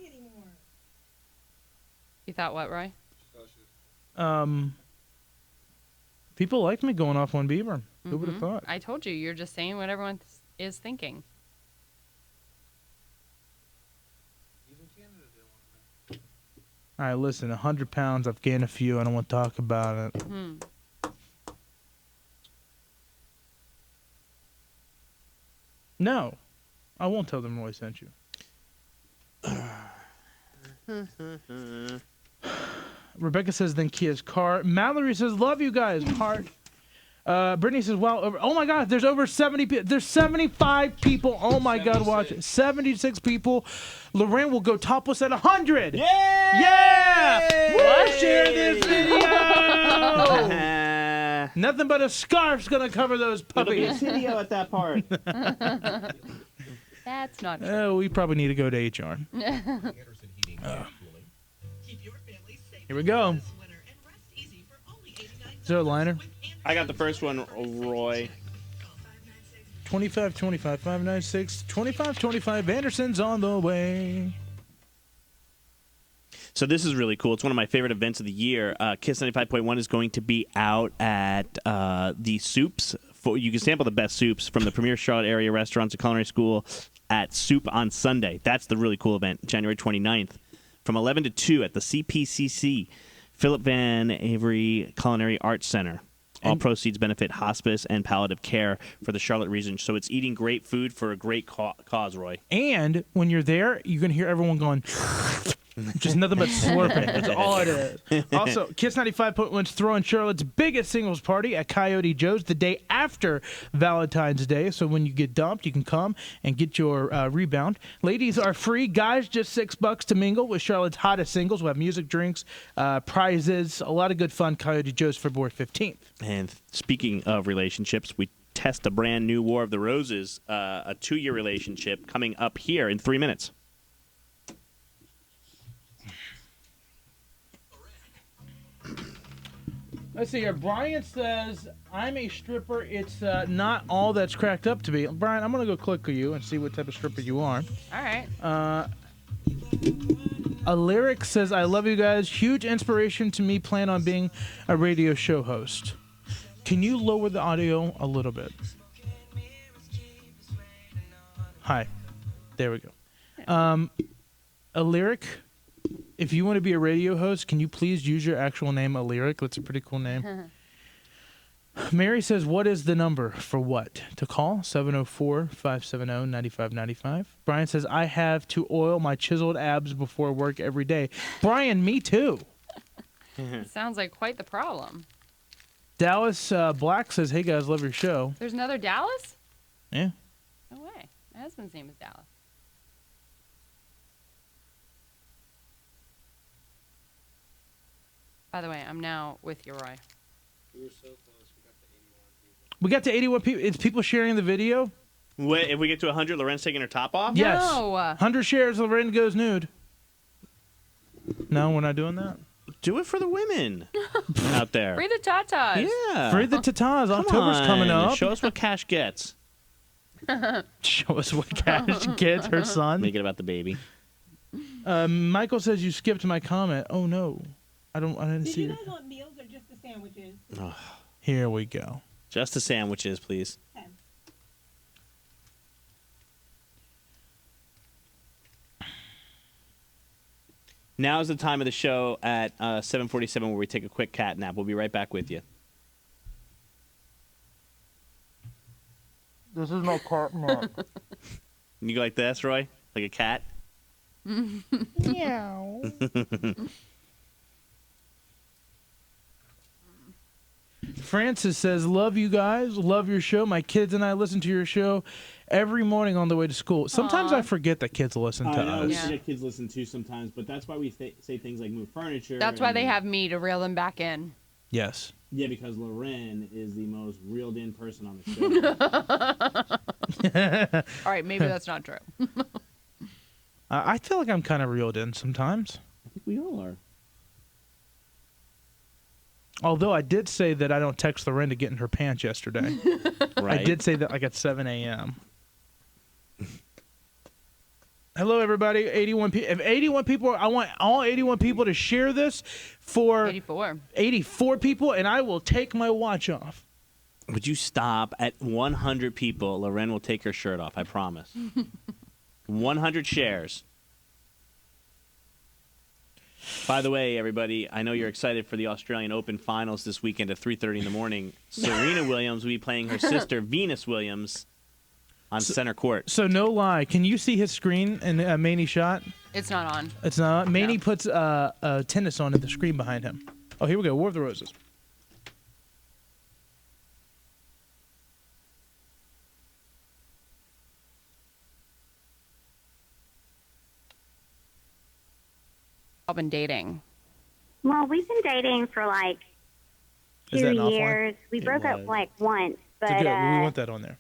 You thought what, Roy? People liked me going off on Bieber. Who would have thought? I told you. You're just saying what everyone is thinking. Even Canada didn't want to. All right, listen, 100 pounds. I've gained a few. I don't want to talk about it. No, I won't tell them Roy sent you. Rebecca says, then Kia's car. Mallory says, love you guys. Heart. Brittany says, wow. Oh, my God. There's over 70 people. There's 75 people. Oh, my God. Watch it. 76 people. LauRen will go topless at 100. Yay! Yeah! We'll share this video. Nothing but a scarf's going to cover those puppies. It'll be a video at that part. That's not true. Oh, we probably need to go to HR. Here we go. Is there a liner? I got the first one, Roy. 25, 25, 596, 25, 25. Anderson's on the way. So this is really cool. It's one of my favorite events of the year. Kiss 95.1 is going to be out at the Soups. You can sample the best soups from the premier Charlotte area restaurants and culinary school at Soup on Sunday. That's the really cool event, January 29th. From 11 to 2 at the CPCC, Philip Van Avery Culinary Arts Center. All proceeds benefit hospice and palliative care for the Charlotte region. So it's eating great food for a great cause, Roy. And when you're there, you're going to hear everyone going, just nothing but slurping. That's all it is. Also, Kiss 95.1's throwing Charlotte's biggest singles party at Coyote Joe's the day after Valentine's Day. So when you get dumped, you can come and get your rebound. Ladies are free. Guys, just $6 to mingle with Charlotte's hottest singles. We'll have music, drinks, prizes, a lot of good fun. Coyote Joe's February 15th. And speaking of relationships, we test a brand new War of the Roses, a 2-year relationship coming up here in 3 minutes. Let's see here. Brian says, I'm a stripper. It's not all that's cracked up to be. Brian, I'm going to go click on you and see what type of stripper you are. All right. A lyric says, I love you guys. Huge inspiration to me. Plan on being a radio show host. Can you lower the audio a little bit? Hi. There we go. A lyric. If you want to be a radio host, can you please use your actual name, a lyric? That's a pretty cool name. Mary says, what is the number for what? To call? 704-570-9595. Brian says, I have to oil my chiseled abs before work every day. Brian, me too. Sounds like quite the problem. Dallas Black says, hey guys, love your show. There's another Dallas? Yeah. No way. My husband's name is Dallas. By the way, I'm now with you, Roy. We were so close. We got to 81 people. We got to 81 people. It's people sharing the video? Wait, if we get to 100, LauRen's taking her top off? Yes. No. 100 shares, LauRen goes nude. No, we're not doing that. Do it for the women out there. Free the tatas. Yeah. Free the tatas. Come October's on. coming up. Show us what Cash gets. Show us what Cash gets, her son. Make it about the baby. Michael says you skipped my comment. Oh no, I didn't Did see you it. guys want meals or just the sandwiches? Here we go. Just the sandwiches, please. Okay. Now is the time of the show at 7:47 where we take a quick cat nap. We'll be right back with you. This is my cat nap. You go like this, Roy? Like a cat? Meow. Francis says, love you guys, love your show. My kids and I listen to your show every morning on the way to school. Sometimes I forget that kids listen to us. we forget kids listen too sometimes, but that's why we say things like move furniture. That's why they have me to reel them back in. Yes. Yeah, because LauRen is the most reeled-in person on the show. All right, maybe that's not true. I feel like I'm kind of reeled in sometimes. I think we all are. Although I did say that I don't text LauRen to get in her pants yesterday. Right. I did say that like at 7 a.m. Hello, everybody. 81 people. If 81 people, I want all 81 people to share this for 84 people, and I will take my watch off. Would you stop at 100 people? LauRen will take her shirt off. I promise. 100 shares. By the way, everybody, I know you're excited for the Australian Open finals this weekend at 3:30 in the morning. Serena Williams will be playing her sister Venus Williams on center court. So no lie, can you see his screen in Maney shot? It's not on. It's not. Maney puts tennis on at the screen behind him. Oh, here we go. War of the Roses. I've been dating. Well, we've been dating for like Is 2 that an offline? years. We broke up like once, but So good. We want that on there.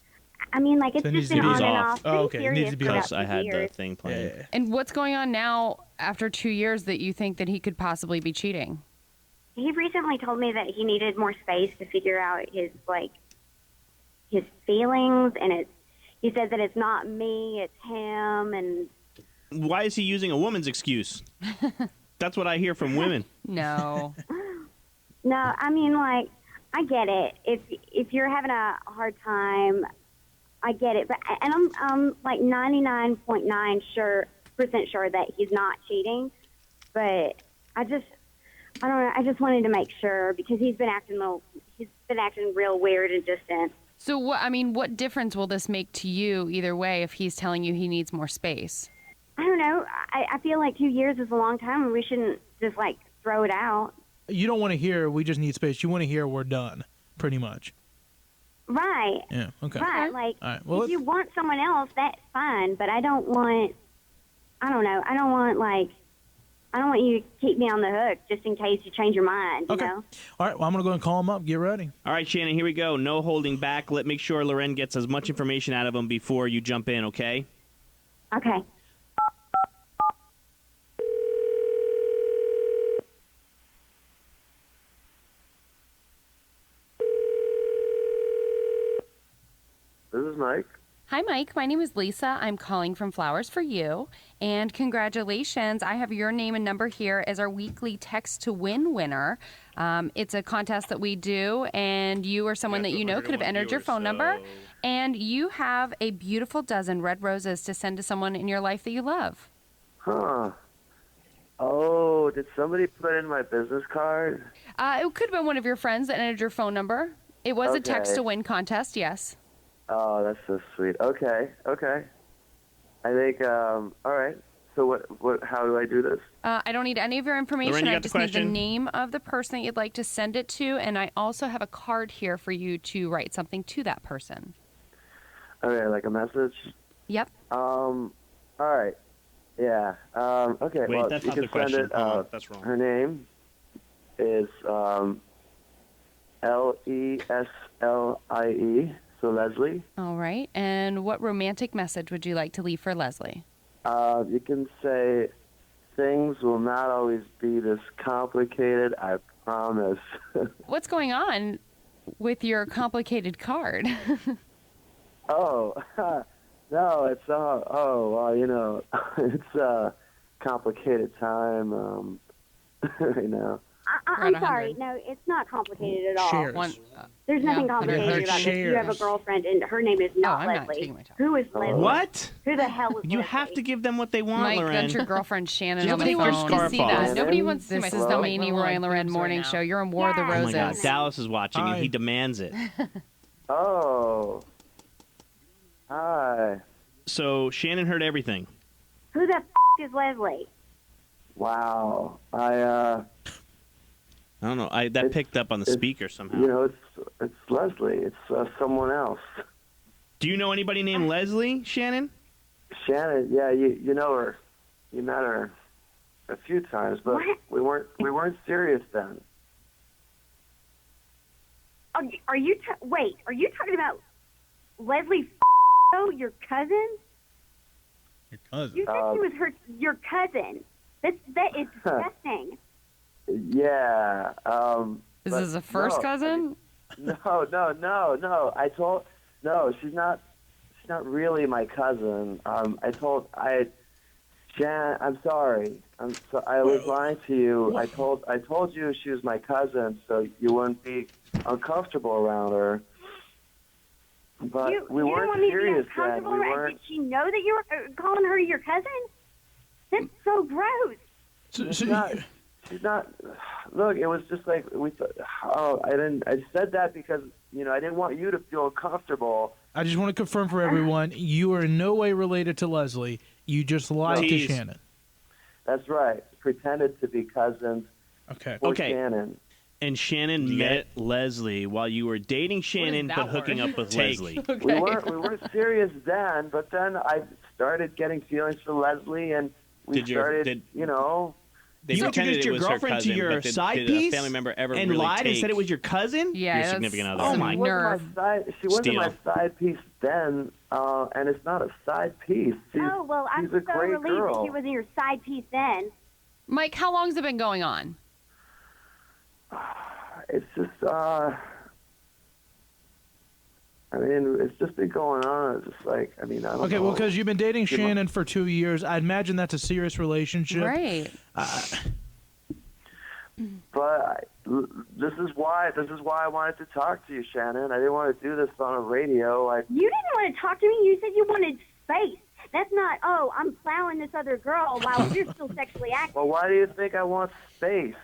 I mean, like it's So it needs just to been be on and off. off. Oh, Pretty okay. It needs serious to be for off. about I 2 had the years. thing playing. And what's going on now after 2 years that you think that he could possibly be cheating? He recently told me that he needed more space to figure out his feelings, and he said that it's not me, it's him, and Why is he using a woman's excuse? That's what I hear from women. No. no, I mean, like, I get it. If you're having a hard time, I get it. But and I'm like 99.9% sure that he's not cheating. But I don't know. I just wanted to make sure because he's been acting real weird and distant. So what difference will this make to you either way if he's telling you he needs more space? I don't know. I feel like 2 years is a long time, and we shouldn't just like throw it out. You don't want to hear we just need space. You want to hear we're done, pretty much. Right. Yeah. Okay. Right. Like, All right. Well, if you want someone else, that's fine. But I don't want. I don't know. I don't want you to keep me on the hook just in case you change your mind. Okay. You know. All right. Well, I'm gonna go and call him up. Get ready. All right, Shannon, here we go. No holding back. Make sure LauRen gets as much information out of him before you jump in, okay? Okay. This is Mike. Hi, Mike. My name is Lisa. I'm calling from Flowers for You. And congratulations. I have your name and number here as our weekly Text to Win winner. It's a contest that we do, and you or someone that you know could have entered your phone number. And you have a beautiful dozen red roses to send to someone in your life that you love. Huh. Oh, did somebody put in my business card? It could have been one of your friends that entered your phone number. It was a Text Okay. to Win contest, yes. Oh, that's so sweet. Okay. I think, all right. So how do I do this? I don't need any of your information. LauRen, you I got the just need the question? name of the person that you'd like to send it to, and I also have a card here for you to write something to that person. Okay, like a message? Yep. All right. Yeah. Okay, Wait, well, that's you not can the question. send it, Hold on, that's wrong. her name is, Leslie, so Leslie. All right. And what romantic message would you like to leave for Leslie? You can say, things will not always be this complicated, I promise. What's going on with your complicated card? Oh, no, it's, well, you know, it's, complicated time right now. I'm sorry. No, it's not complicated at all. Shares. There's nothing complicated about this. You have a Shares. girlfriend, and her name is not I'm not Leslie. taking my time. Who is Leslie? What? Who the hell is You Leslie? have to give them what they want, Mike, LauRen. that's your girlfriend Shannon Just on the take phone. your scarf See off. that? Nobody wants to see my This sister. is the Maney, Roy, and LauRen morning show. You're on War of the Oh my Roses. God, Dallas is watching and Hi. he demands it. Oh. Hi. So Shannon heard everything. Who the is Leslie? Wow. I don't know. That picked up on the speaker somehow. You know, it's Leslie. It's someone else. Do you know anybody named Leslie, Shannon? Shannon, yeah, you know her. You met her a few times, but we weren't serious then. Are you wait? Are you talking about Leslie? Your cousin? Your cousin. You said she was your cousin. That is disgusting. Yeah. Is this a first cousin? No. She's not really my cousin. Shan, I'm sorry. I was lying to you. I told you she was my cousin, so you wouldn't be uncomfortable around her. But we you weren't don't want me serious to be then. uncomfortable We around- weren't. Did she know that you were calling her your cousin? That's so gross. She's not. Look, it was just like we thought. Oh, I said that because I didn't want you to feel uncomfortable. I just want to confirm for everyone, you are in no way related to Leslie. You just lied to Jeez. Shannon. That's right. Pretended to be cousins. Okay. For Okay. Shannon. And Shannon met Leslie while you were dating Shannon that but hooking word? up with Leslie. We weren't serious then, but then I started getting feelings for Leslie, and we started. They You pretended introduced it your was her girlfriend cousin, to your but side did piece a family member ever and really lied and take said it was your cousin? Yeah, your that's significant other? some Oh my nerve. She wasn't my side piece then, and it's not a side piece. She's I'm she's a so great relieved girl. that she wasn't your side piece then. Mike, how long's it been going on? It's just, it's just been going on. It's just like, I don't Okay, know. well, because you've been dating Shannon for 2 years, I imagine that's a serious relationship. Right. But this is why I wanted to talk to you, Shannon. I didn't want to do this on a radio. You didn't want to talk to me. You said you wanted space. That's not, I'm plowing this other girl while you're still sexually active. Well, why do you think I want space?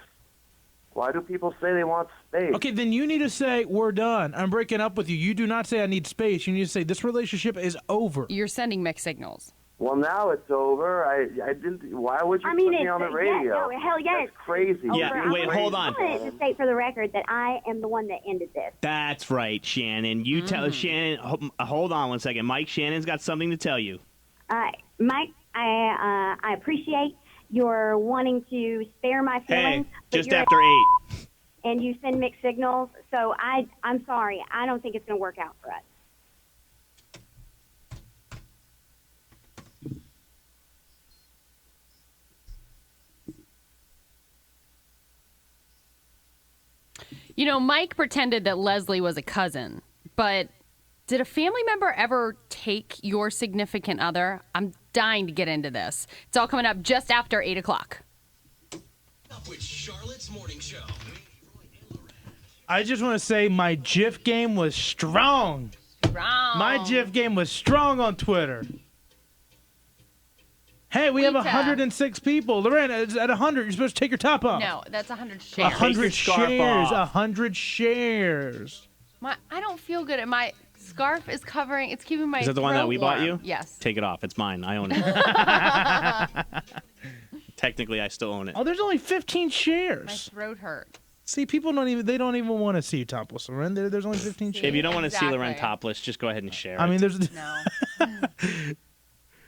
Why do people say they want space? Okay, then you need to say, we're done. I'm breaking up with you. You do not say I need space. You need to say, this relationship is over. You're sending mixed signals. Well, now it's over. I didn't. Why would you put me on the radio? Yeah, no, hell yes. That's crazy. Yeah, wait, hold on. I wanted to state for the record that I am the one that ended this. That's right, Shannon. You tell Shannon. Hold on one second, Mike. Shannon's got something to tell you. Mike, I appreciate your wanting to spare my feelings. but just you're after 8. And you send mixed signals, so I'm sorry. I don't think it's going to work out for us. Mike pretended that Leslie was a cousin, but did a family member ever take your significant other? I'm dying to get into this. It's all coming up just after 8 o'clock. Up with Charlotte's Morning Show. I just want to say my GIF game was strong. My GIF game was strong on Twitter. Hey, we have 106 people. LauRen, at 100, you're supposed to take your top off. No, that's 100 shares. 100 shares. off. 100 shares. I don't feel good. My scarf is covering. It's keeping my. Is that the one that throat we bought warm. you? Yes. Take it off. It's mine. I own it. Technically, I still own it. Oh, there's only 15 My shares. throat hurts. See, people don't even want to see you topless, LauRen. There's only 15 shares. If you don't want to see Exactly. LauRen topless, just go ahead and share I it. mean, there's No.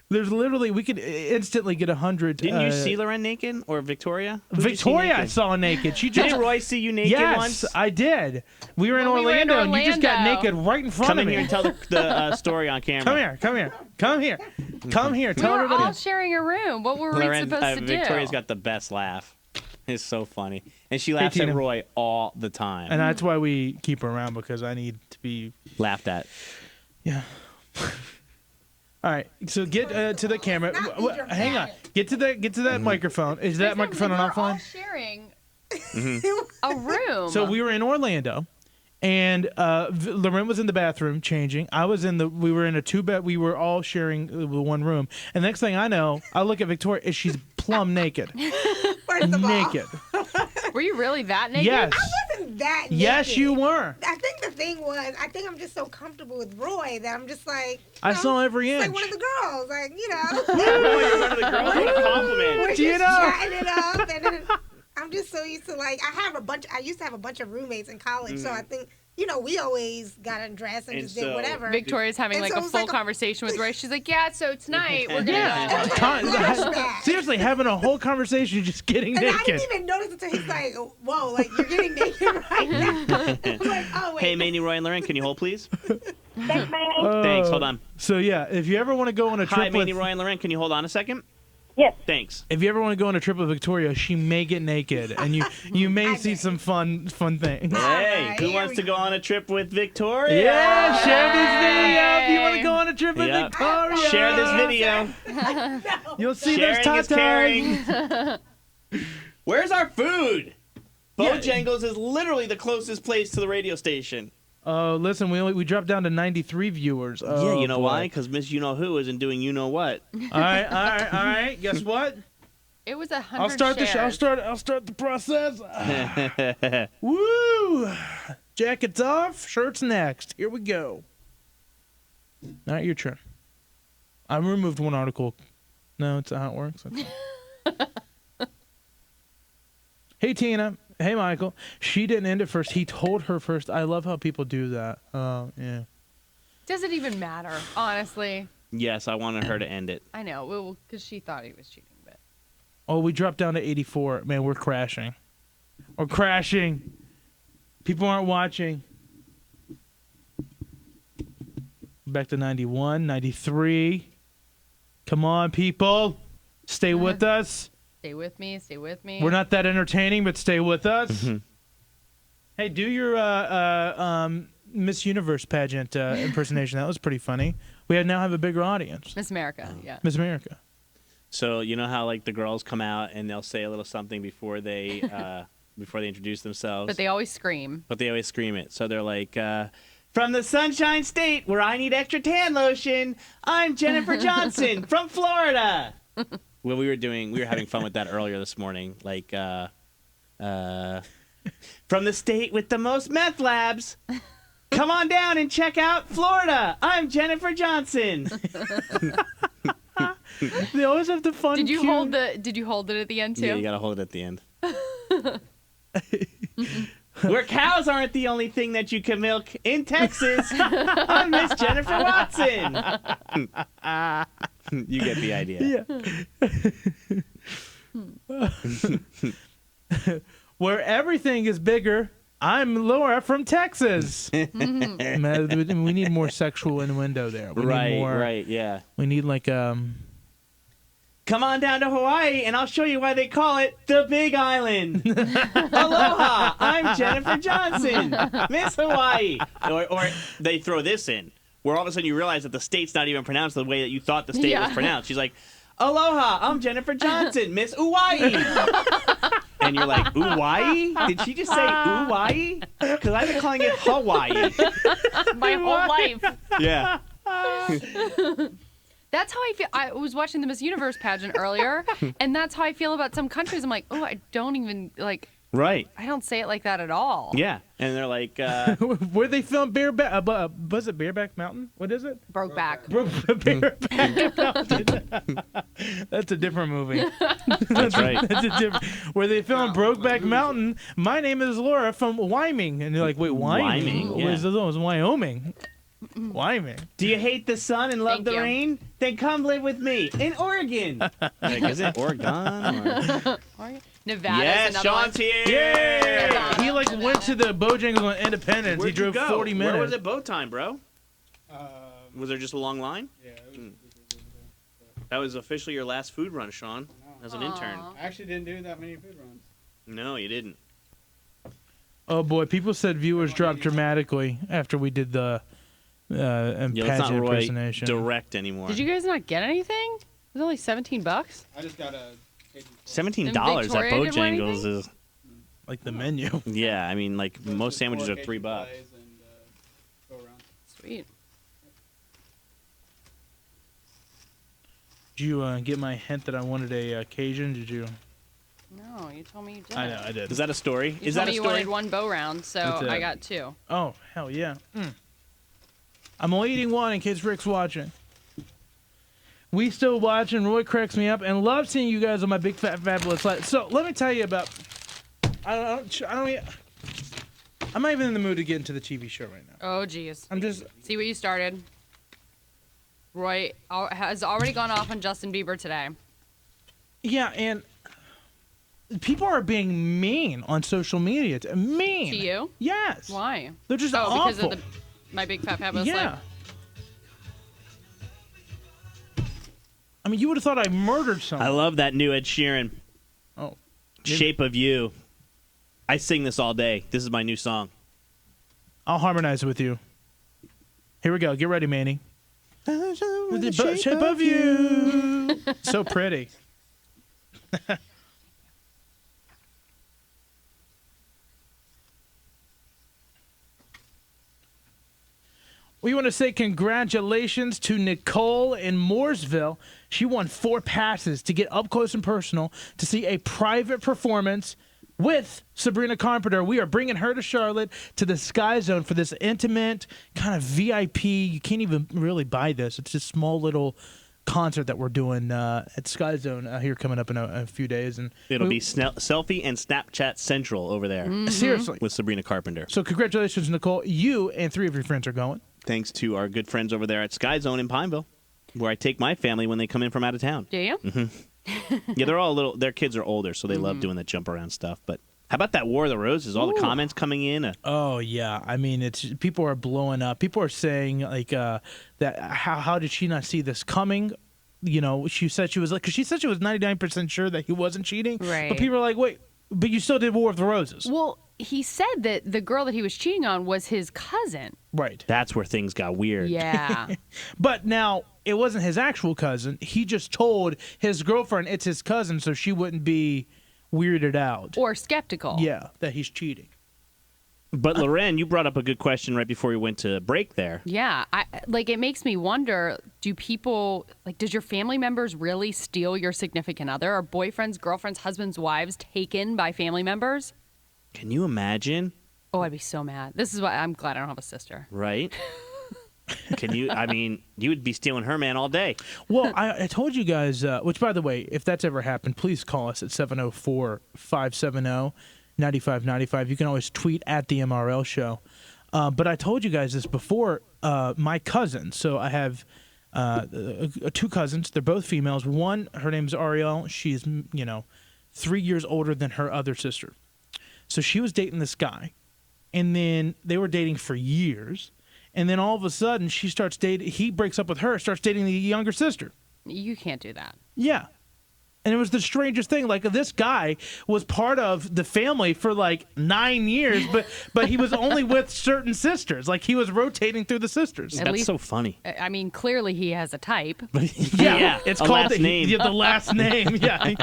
there's literally, we could instantly get 100. Didn't you see LauRen naked or Victoria? Who'd you see Victoria, I naked? saw naked. She just Didn't Roy see you naked yes, once? I did. We were in When we were in Orlando, and you just got Orlando. naked right in front Come of in me. here and tell the story on camera. Come here. Come here. We Tell were everybody. all sharing a room. What were we LauRen, supposed to do? Victoria's got the best laugh. It's so funny. And she laughs at Tina. Roy all the time. And that's why we keep her around, because I need to be laughed at. Yeah. All right, so get to the camera. Hang on. Get to that microphone. Is that microphone on offline? All sharing a room. So we were in Orlando, and LauRen was in the bathroom changing. We were in a 2-bed. We were all sharing one room. And next thing I know, I look at Victoria, and she's plumb naked. First of naked. Were you really that naked? Yes. I wasn't that naked. Yes, you were. I think the thing was, I'm just so comfortable with Roy that I'm just like, I saw every inch. like one of the girls, like, You're one of the girls. What a compliment. We're You just know? chatting it up, and then I'm just so used to like I used to have a bunch of roommates in college, so I think we always got undressed and just did whatever. Victoria's having And like so a it was full like conversation with Roy. She's like, yeah, so tonight we're gonna Yeah. Seriously, having a whole conversation, just getting And I naked. didn't even notice until he's like, whoa, like you're getting naked right now. I'm like, oh wait. Hey, Maney, Roy, and LauRen, can you hold, please? Thanks, Maney. Thanks. Hold on. So yeah, if you ever want to go on a trip Hi, Maney, with, Roy, and LauRen, can you hold on a second? Yes. Thanks. if you ever want to go on a trip with Victoria, she may get naked, and you may see some fun things. Hey, who wants to go on a trip with Victoria? Yeah, share this video if you want to go on a trip with Yep. Victoria. Share this video. You'll see Sharing those is caring. tatas. Where's our food? Yeah. Bojangles is literally the closest place to the radio station. Oh, listen, we dropped down to 93 viewers. Oh, Yeah, you know boy. why? Because Miss You Know Who isn't doing you know what. All right. Guess what? It was 100 I'll start the shares. I'll start the process. Woo! Jackets off, shirts next. Here we go. All right, your turn. I removed one article. No, it's not how it works. Okay. Hey, Tina. Hey, Michael. She didn't end it first. He told her first. I love how people do that. Yeah. Does it even matter, honestly? Yes, I wanted her to end it. I know, because she thought he was cheating. But Oh, we dropped down to 84. Man, we're crashing. We're crashing. People aren't watching. Back to 91, 93. Come on, people. Stay with us. stay with me, stay with me. We're not that entertaining, but stay with us. Hey, do your Miss Universe pageant impersonation. That was pretty funny. We now have a bigger audience. Miss America, yeah. Miss America. So you know how like the girls come out and they'll say a little something before they introduce themselves. But they always scream. It. So they're like, from the Sunshine State where I need extra tan lotion, I'm Jennifer Johnson from Florida. Well, we were having fun with that earlier this morning. Like, from the state with the most meth labs, come on down and check out Florida. I'm Jennifer Johnson. They always have the fun. Did you hold it at the end too? Yeah, you gotta hold it at the end. Where cows aren't the only thing that you can milk in Texas, I'm Miss Jennifer Watson. You get the idea. Yeah. Where everything is bigger, I'm Laura from Texas. Man, we need more sexual innuendo there. We need more, right, yeah. We need like Come on down to Hawaii, and I'll show you why they call it the Big Island. Aloha, I'm Jennifer Johnson, Miss Hawaii. Or they throw this in, where all of a sudden you realize that the state's not even pronounced the way that you thought the state was pronounced. She's like, Aloha, I'm Jennifer Johnson, Miss Hawaii. And you're like, Hawaii? Did she just say Hawaii? Because I've been calling it Hawaii. My whole life. Yeah. That's how I feel. I was watching the Miss Universe pageant earlier, and that's how I feel about some countries. I'm like, oh, I don't even, like, Right. I don't say it like that at all. Yeah. And they're like, where they filmed Bareback, was it Bareback Mountain? What is it? Brokeback. Bareback Mountain. That's a different movie. That's right. That's a different. Where they filmed Brokeback Mountain. My name is Laura from Wyoming, and they're like, wait, Wyoming? Wyoming, yeah. It was Wyoming. Wyoming. Do you hate the sun and love Thank the you. rain? Then come live with me in Oregon. Like, is it Oregon? Or... Nevada. Yes, Sean's here. Yeah. He like went to the Bojangles on Independence. Where'd he you drove go? 40 minutes. Where was it boat time, bro? Was there just a long line? Yeah. That was officially your last food run, Sean, as an intern. I actually didn't do that many food runs. No, you didn't. Oh boy, people said viewers dropped dramatically after we did the and Yeah, let's not pageant Roy impersonation. direct anymore. Did you guys not get anything? It was only $17. I just got a $17 And at Victoria didn't want Bojangles anything? is like the menu. Yeah, I mean, like most sandwiches are $3. Sweet. Did you get my hint that I wanted a Cajun? Did you? No, you told me you did. I know, I did. Is that a story? You Is told that me a you story? wanted one bow round, so That's it. I got 2. Oh, hell yeah. I'm only eating one in case Rick's watching. We still watching. Roy cracks me up and love seeing you guys on my big fat fabulous life. So let me tell you about. I'm not even in the mood to get into the TV show right now. Oh, geez. I'm just. See what you started. Roy has already gone off on Justin Bieber today. Yeah, and people are being mean on social media. Mean. To you? Yes. Why? They're just because awful. of my big fat fabulous Yeah. life. I mean, you would have thought I murdered someone. I love that new Ed Sheeran. Oh. Shape of You. I sing this all day. This is my new song. I'll harmonize with you. Here we go. Get ready, Maney. With the shape of you. So pretty. We want to say congratulations to Nicole in Mooresville. She won 4 passes to get up close and personal to see a private performance with Sabrina Carpenter. We are bringing her to Charlotte to the Sky Zone for this intimate kind of VIP. You can't even really buy this. It's just small little concert that we're doing at Sky Zone here coming up in a few days. And It'll be selfie and Snapchat Central over there. Seriously. With Sabrina Carpenter. So congratulations, Nicole. You and 3 of your friends are going. Thanks to our good friends over there at Sky Zone in Pineville, where I take my family when they come in from out of town. Do you? Yeah, they're all their kids are older, so they love doing the jump around stuff. But how about that War of the Roses? All the comments coming in. Oh yeah, I mean, it's people are blowing up. People are saying like that. How did she not see this coming? You know, she said she was like, because she said she was 99% sure that he wasn't cheating. Right. But people are like, wait, but you still did War of the Roses. Well, he said that the girl that he was cheating on was his cousin. Right. That's where things got weird. Yeah. But now it wasn't his actual cousin. He just told his girlfriend it's his cousin, so she wouldn't be weirded out. Or skeptical. Yeah, that he's cheating. But LauRen, you brought up a good question right before we went to break there. Yeah, it makes me wonder, do people, does your family members really steal your significant other? Are boyfriends, girlfriends, husbands, wives taken by family members? Can you imagine? Oh, I'd be so mad. This is why I'm glad I don't have a sister. Right? Can you, I mean, you would be stealing her man all day. Well, I told you guys, which by the way, if that's ever happened, please call us at 704-570-9595. You can always tweet at the MRL show. But I told you guys this before. My cousin, so I have 2 cousins. They're both females. One, her name's Ariel. She's, 3 years older than her other sister. So she was dating this guy. And then they were dating for years. And then all of a sudden, he breaks up with her, starts dating the younger sister. You can't do that. Yeah. And it was the strangest thing. Like, this guy was part of the family for 9 years, but he was only with certain sisters. Like, he was rotating through the sisters. That's so funny. I mean, clearly he has a type. Yeah, it's a called last name. the last name. Yeah.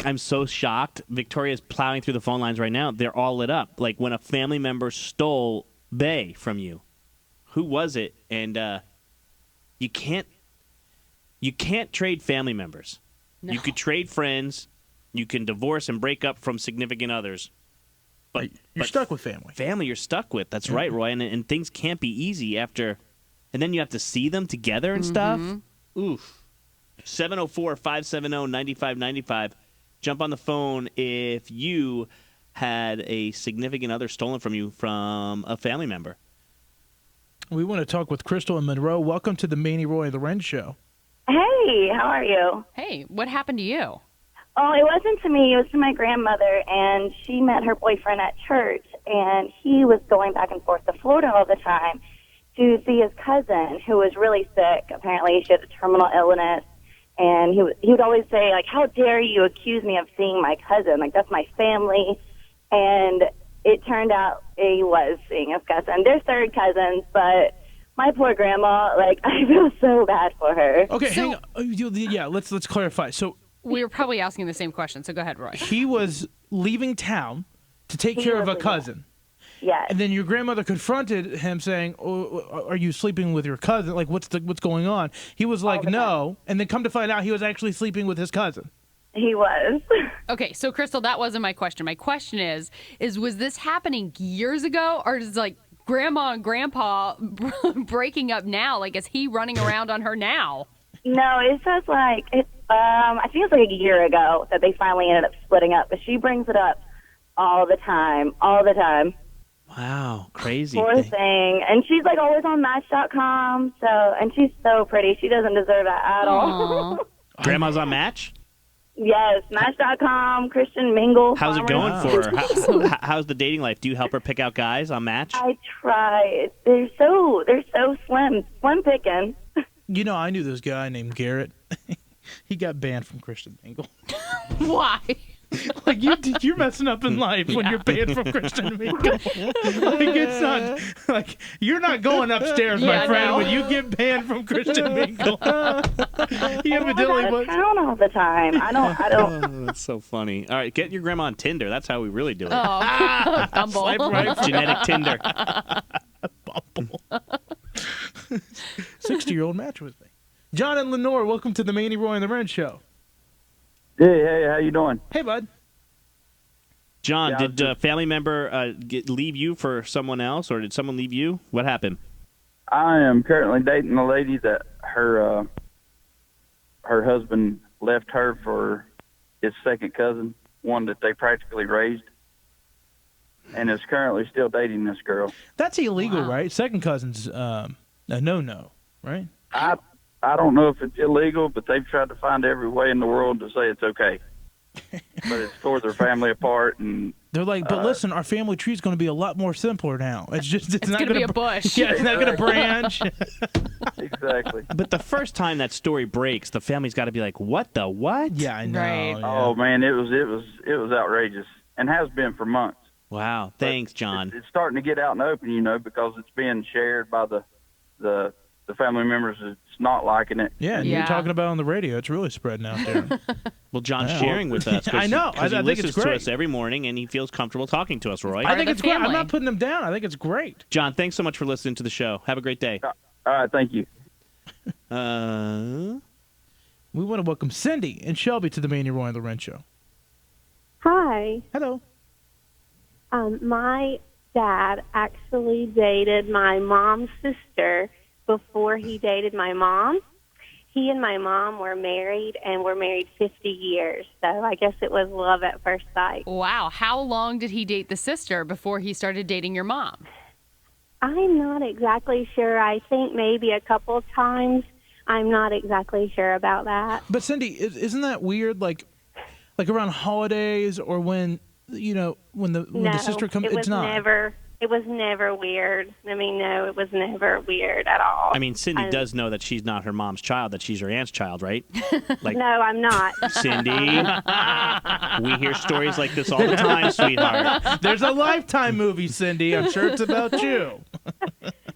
I'm so shocked. Victoria's plowing through the phone lines right now. They're all lit up. Like when a family member stole Bay from you. Who was it? And you can't trade family members. No. You could trade friends. You can divorce and break up from significant others. But you're stuck with family. Family you're stuck with. That's right, Roy. And things can't be easy after. And then you have to see them together and stuff. Oof. 704-570-9595. Jump on the phone if you had a significant other stolen from you from a family member. We want to talk with Crystal and Monroe. Welcome to the Maney, Roy, and LauRen show. Hey, how are you? Hey, what happened to you? Oh, it wasn't to me. It was to my grandmother, and she met her boyfriend at church, and he was going back and forth to Florida all the time to see his cousin, who was really sick. Apparently, she had a terminal illness, and he would always say, like, how dare you accuse me of seeing my cousin? Like, that's my family. And it turned out he was seeing his cousin. They're third cousins, but my poor grandma, like, I feel so bad for her. Okay, hang on. Yeah, let's clarify. So we were probably asking the same question, so go ahead, Roy. he was leaving town to take care of a cousin. Yes. And then your grandmother confronted him saying, "Oh, are you sleeping with your cousin? Like, what's going on?" He was like, "No." And then come to find out he was actually sleeping with his cousin. He was. Okay, so Crystal, that wasn't my question. My question is was this happening years ago, or is like grandma and grandpa breaking up now? Like, is he running around on her now? No, it's just like, I think it's like a year ago that they finally ended up splitting up, but she brings it up all the time. Wow, crazy. Poor thing. And she's like always on Match.com, and she's so pretty. She doesn't deserve that at all. Grandma's on Match? Yes, Match.com, Christian Mingle. How's it going for her? How's the dating life? Do you help her pick out guys on Match? I try. They're so slim picking. You know, I knew this guy named Garrett. He got banned from Christian Mingle. Why? Like, you're messing up in life when you're banned from Christian Mingle. Like, it's not like you're not going upstairs, my friend, when you get banned from Christian Mingle. He evidently was town all the time. I don't. Oh, that's so funny. All right, get your grandma on Tinder. That's how we really do it. Oh, Bumble. Swipe right. Genetic Tinder. Bumble. 60-year-old match with me. John and Lenore, welcome to the Maney, Roy, and the Ren Show. Hey, how you doing? Hey, bud. John, Yeah, did a family member leave you for someone else, or did someone leave you? What happened? I am currently dating a lady that her husband left her for his second cousin, one that they practically raised, and is currently still dating this girl. That's illegal, right? Second cousin's a no-no, right? I don't know if it's illegal, but they've tried to find every way in the world to say it's okay. But it's tore their family apart, and they're like, but listen, our family tree is going to be a lot more simpler now. It's not going to be a bush. Yeah, it's not going to branch. Exactly. But the first time that story breaks, the family's got to be like, "What the what?" Yeah, I know. Right. Yeah. oh man, it was outrageous, and has been for months. Wow. Thanks, John. It's starting to get out in the open, because it's being shared by the family members. It's not liking it. Yeah, and you're talking about it on the radio. It's really spreading out there. Well, John's sharing with us. I know. I He think listens it's great. to us every morning, and he feels comfortable talking to us, Roy. I think the it's great. I'm family. not putting him down. I think it's great. John, thanks so much for listening to the show. Have a great day. All right, thank you. We want to welcome Cindy and Shelby to the Maney, Roy, and the Ren Show. Hi. Hello. My dad actually dated my mom's sister before he dated my mom. He and my mom were married, and were married 50 years. So I guess it was love at first sight. Wow. How long did he date the sister before he started dating your mom? I'm not exactly sure. I think maybe a couple times. I'm not exactly sure about that. But Cindy, isn't that weird? Like around holidays, or when when the sister comes, it's not. It was never weird. I mean, no, it was never weird at all. I mean, Cindy does know that she's not her mom's child, that she's her aunt's child, right? Like, no, I'm not. Cindy, we hear stories like this all the time, sweetheart. There's a Lifetime movie, Cindy. I'm sure it's about you.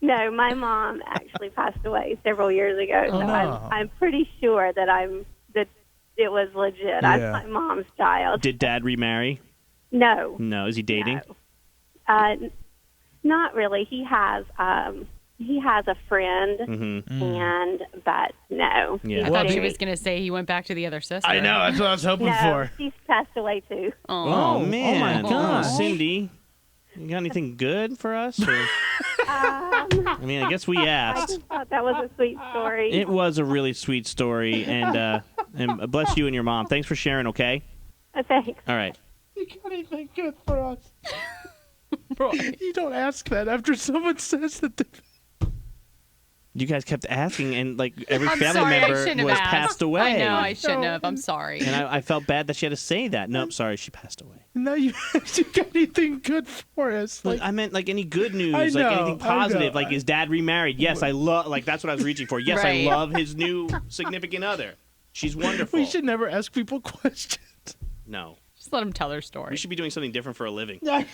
No, my mom actually passed away several years ago, so no. I'm pretty sure that it was legit. I'm my mom's child. Did Dad remarry? No. No. Is he dating? Not really. He has a friend, but no. Yeah. I thought she was going to say he went back to the other sister. I know. That's what I was hoping No, for. she's passed away too. Oh, man. Oh, my God. Cindy, you got anything good for us? Or? I mean, I guess we I asked. just thought that was a sweet story. It was a really sweet story, and bless you and your mom. Thanks for sharing, okay? Thanks. All right. You got anything good for us? You don't ask that after someone says that. You guys kept asking, and like every I'm family sorry, I member shouldn't have was asked. passed away. I know, I shouldn't have. I'm sorry. And I felt bad that she had to say that. Nope, sorry, she passed away. No, you got anything good for us? Like, I meant like any good news, I like know, anything positive. I know. Like, is Dad remarried? Yes, I love. Like, that's what I was reaching for. Yes, Right. I love his new significant other. She's wonderful. We should never ask people questions. No. Just let them tell their story. We should be doing something different for a living. That's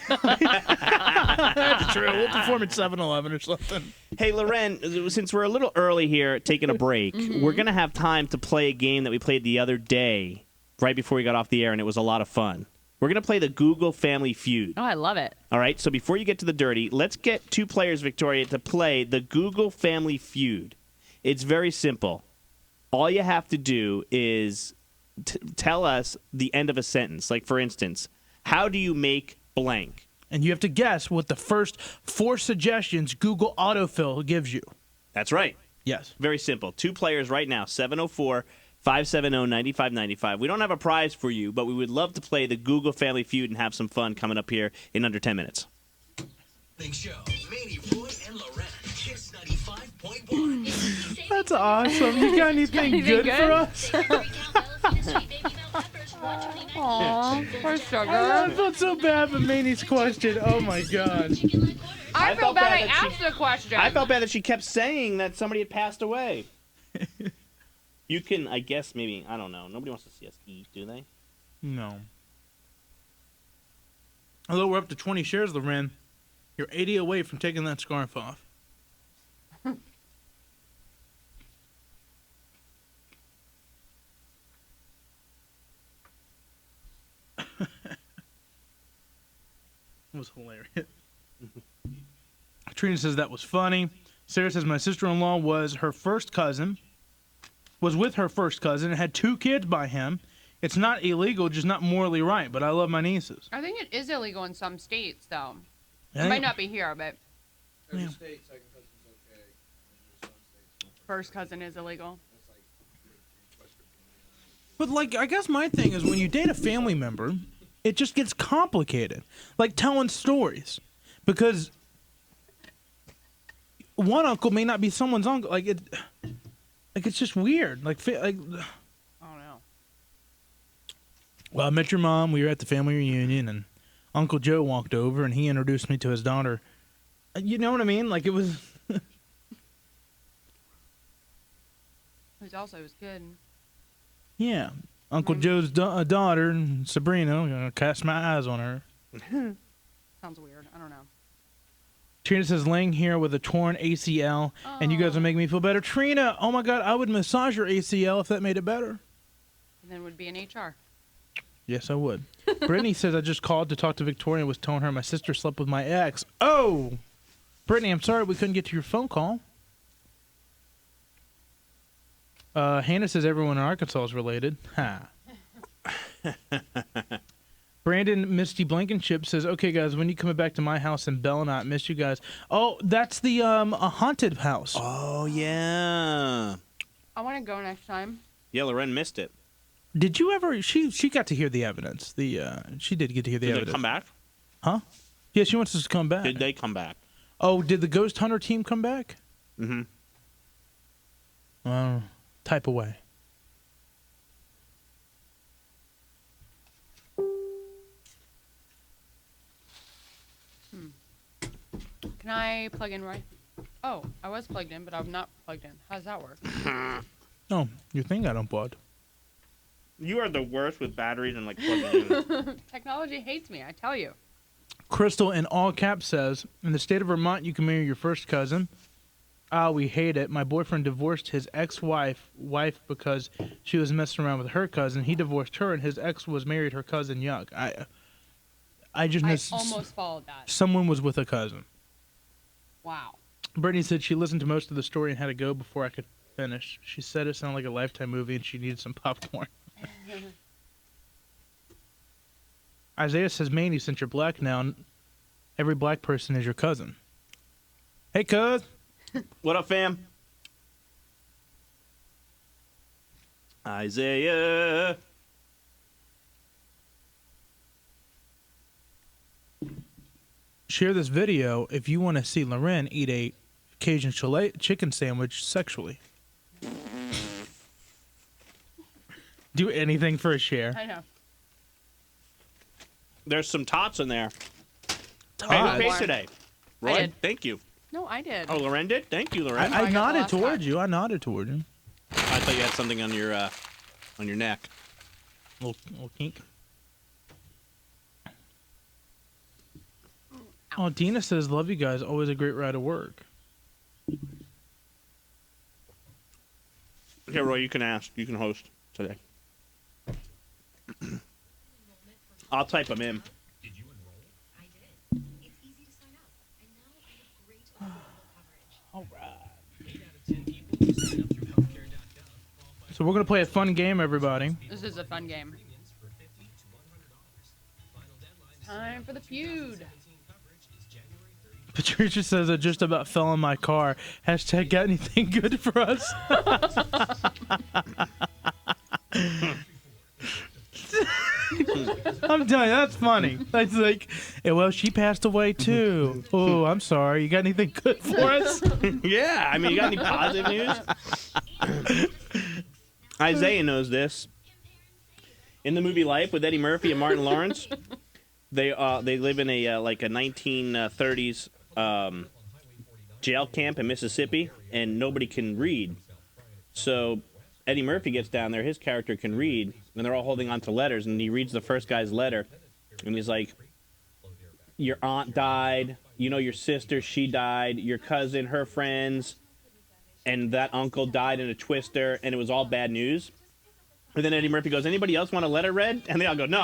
true. We'll perform at 7-Eleven or something. Hey, LauRen, since we're a little early here, taking a break, we're going to have time to play a game that we played the other day, right before we got off the air, and it was a lot of fun. We're going to play the Google Family Feud. Oh, I love it. All right, so before you get to the dirty, let's get two players, Victoria, to play the Google Family Feud. It's very simple. All you have to do is tell us the end of a sentence. Like, for instance, how do you make blank? And you have to guess what the first 4 suggestions Google autofill gives you. That's right. Yes. Very simple. Two players right now, 704-570-9595. We don't have a prize for you, but we would love to play the Google Family Feud and have some fun coming up here in under 10 minutes. Big Show. Maney, Roy, and LauRen. Kiss 95.1. That's awesome. You got anything good for us? Aw, poor sugar. I felt so bad for Maney's question. Oh, my God. I feel felt bad I bad that asked the question. I felt bad that she kept saying that somebody had passed away. You can, I guess, maybe, I don't know. Nobody wants to see us eat, do they? No. Although we're up to 20 shares, LauRen, you're 80 away from taking that scarf off. It was hilarious. Trina says that was funny. Sarah says my sister-in-law was with her first cousin and had 2 kids by him. It's not illegal, just not morally right, but I love my nieces. I think it is illegal in some states, though. Yeah. It might not be here, but Every state, second cousin's okay. And there's some states. first cousin is illegal. But, like, I guess my thing is when you date a family member, it just gets complicated. Like telling stories. Because one uncle may not be someone's uncle. Like, it's just weird. Like, I don't know. Well, I met your mom. We were at the family reunion, and Uncle Joe walked over, and he introduced me to his daughter. You know what I mean? Like, it was... Who's also his kid. Yeah. Uncle Joe's daughter, Sabrina. I'm going to cast my eyes on her. Sounds weird. I don't know. Trina says, laying here with a torn ACL, and you guys are making me feel better. Trina, oh my God, I would massage your ACL if that made it better. And then would be in HR. Yes, I would. Brittany says, I just called to talk to Victoria and was telling her my sister slept with my ex. Oh! Brittany, I'm sorry we couldn't get to your phone call. Hannah says everyone in Arkansas is related. Ha. Brandon Misty Blankenship says, okay, guys, when you coming back to my house in Bellinot? Miss you guys. Oh, that's the a haunted house. Oh, yeah. I want to go next time. Yeah, LauRen missed it. Did you ever... She got to hear the evidence. She did get to hear the Did evidence. they come back? Huh? Yeah, she wants us to come back. Did they come back? Oh, did the Ghost Hunter team come back? Mm-hmm. Type away. Can I plug in, Roy? Oh, I was plugged in, but I'm not plugged in. How does that work? Oh, your thing got unplugged. You are the worst with batteries and, like, plugging in. Technology hates me, I tell you. Crystal in all caps says, in the state of Vermont, you can marry your first cousin. Ah, we hate it. My boyfriend divorced his ex-wife because she was messing around with her cousin. He divorced her, and his ex was married her cousin. Yuck. I just missed. I almost followed that. Someone was with a cousin. Wow. Brittany said she listened to most of the story and had to go before I could finish. She said it sounded like a Lifetime movie, and she needed some popcorn. Isaiah says, Maney, since you're black now, every black person is your cousin. Hey, cuz. What up, fam? Isaiah. Share this video if you want to see LauRen eat a Cajun chicken sandwich sexually. Do anything for a share. I know. There's some tots in there. Tots? Hey, who paid today? I Roy, did. thank you. No, I did. Oh, LauRen did? Thank you, LauRen. I nodded toward you. I nodded toward you. I thought you had something on your neck. Little kink. Oh, Dina says, love you guys. Always a great ride to work. Okay, Roy, you can ask. You can host today. I'll type them in. All right. So we're going to play a fun game, everybody. This is a fun game. Time for the feud. Patricia says I just about fell in my car. Hashtag got anything good for us? I'm telling you, that's funny. That's like, yeah, well, she passed away too. Oh, I'm sorry. You got anything good for us? Yeah, I mean, you got any positive news? Isaiah knows this. In the movie Life with Eddie Murphy and Martin Lawrence, they live in a like a 1930s jail camp in Mississippi, and nobody can read. So Eddie Murphy gets down there. His character can read, and they're all holding on to letters, and he reads the first guy's letter, and he's like, your aunt died, you know, your sister, she died, your cousin, her friends, and that uncle died in a twister, and it was all bad news. And then Eddie Murphy goes, anybody else want a letter read? And they all go, no,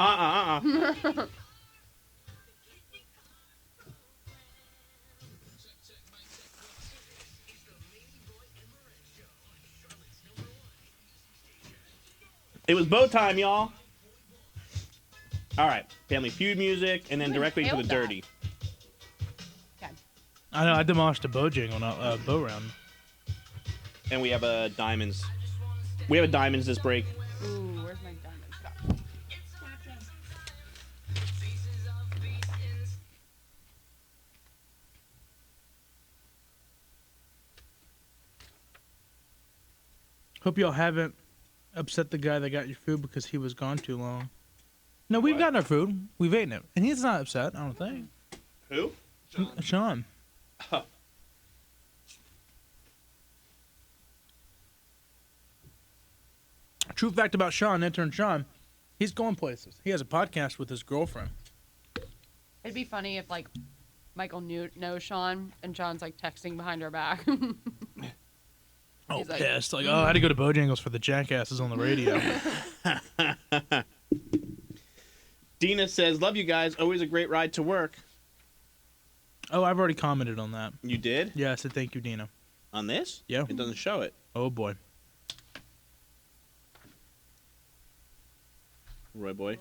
It was bow time, y'all. All right, Family Feud music, and then directly to the dirty. I know, I demolished a Bojangles on a bow round. And we have a diamonds. We have a diamonds this break. Ooh, where's my diamond stuff? Hope y'all haven't upset the guy that got your food because he was gone too long. No, we've gotten our food. We've eaten it. And he's not upset, I don't think. Who? Sean. Huh. True fact about Sean, intern Sean, he's going places. He has a podcast with his girlfriend. It'd be funny if, like, Michael knows Sean, and Sean's, like, texting behind her back. Oh, He's like, pissed. Like, oh, I had to go to Bojangles for the jackasses on the radio. Dina says, love you guys. Always a great ride to work. Oh, I've already commented on that. You did? Yeah, I said thank you, Dina. On this? Yeah. It doesn't show it. Oh, boy. Roy boy.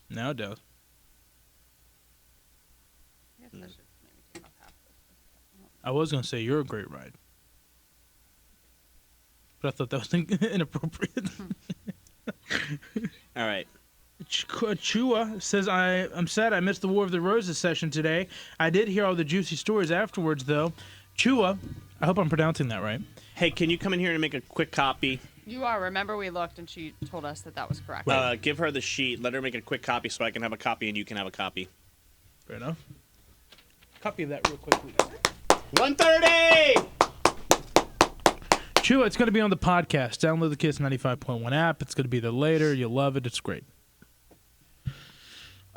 Now it does. I was going to say you're a great ride. But I thought that was inappropriate. All right. Chua says, I'm sad I missed the War of the Roses session today. I did hear all the juicy stories afterwards, though. Chua, I hope I'm pronouncing that right. Hey, can you come in here and make a quick copy? You are. Remember, we looked, and she told us that that was correct. Give her the sheet. Let her make a quick copy so I can have a copy and you can have a copy. Fair enough. Copy of that real quickly. 130! Chua, it's going to be on the podcast. Download the Kiss 95.1 app. It's going to be there later. You'll love it. It's great.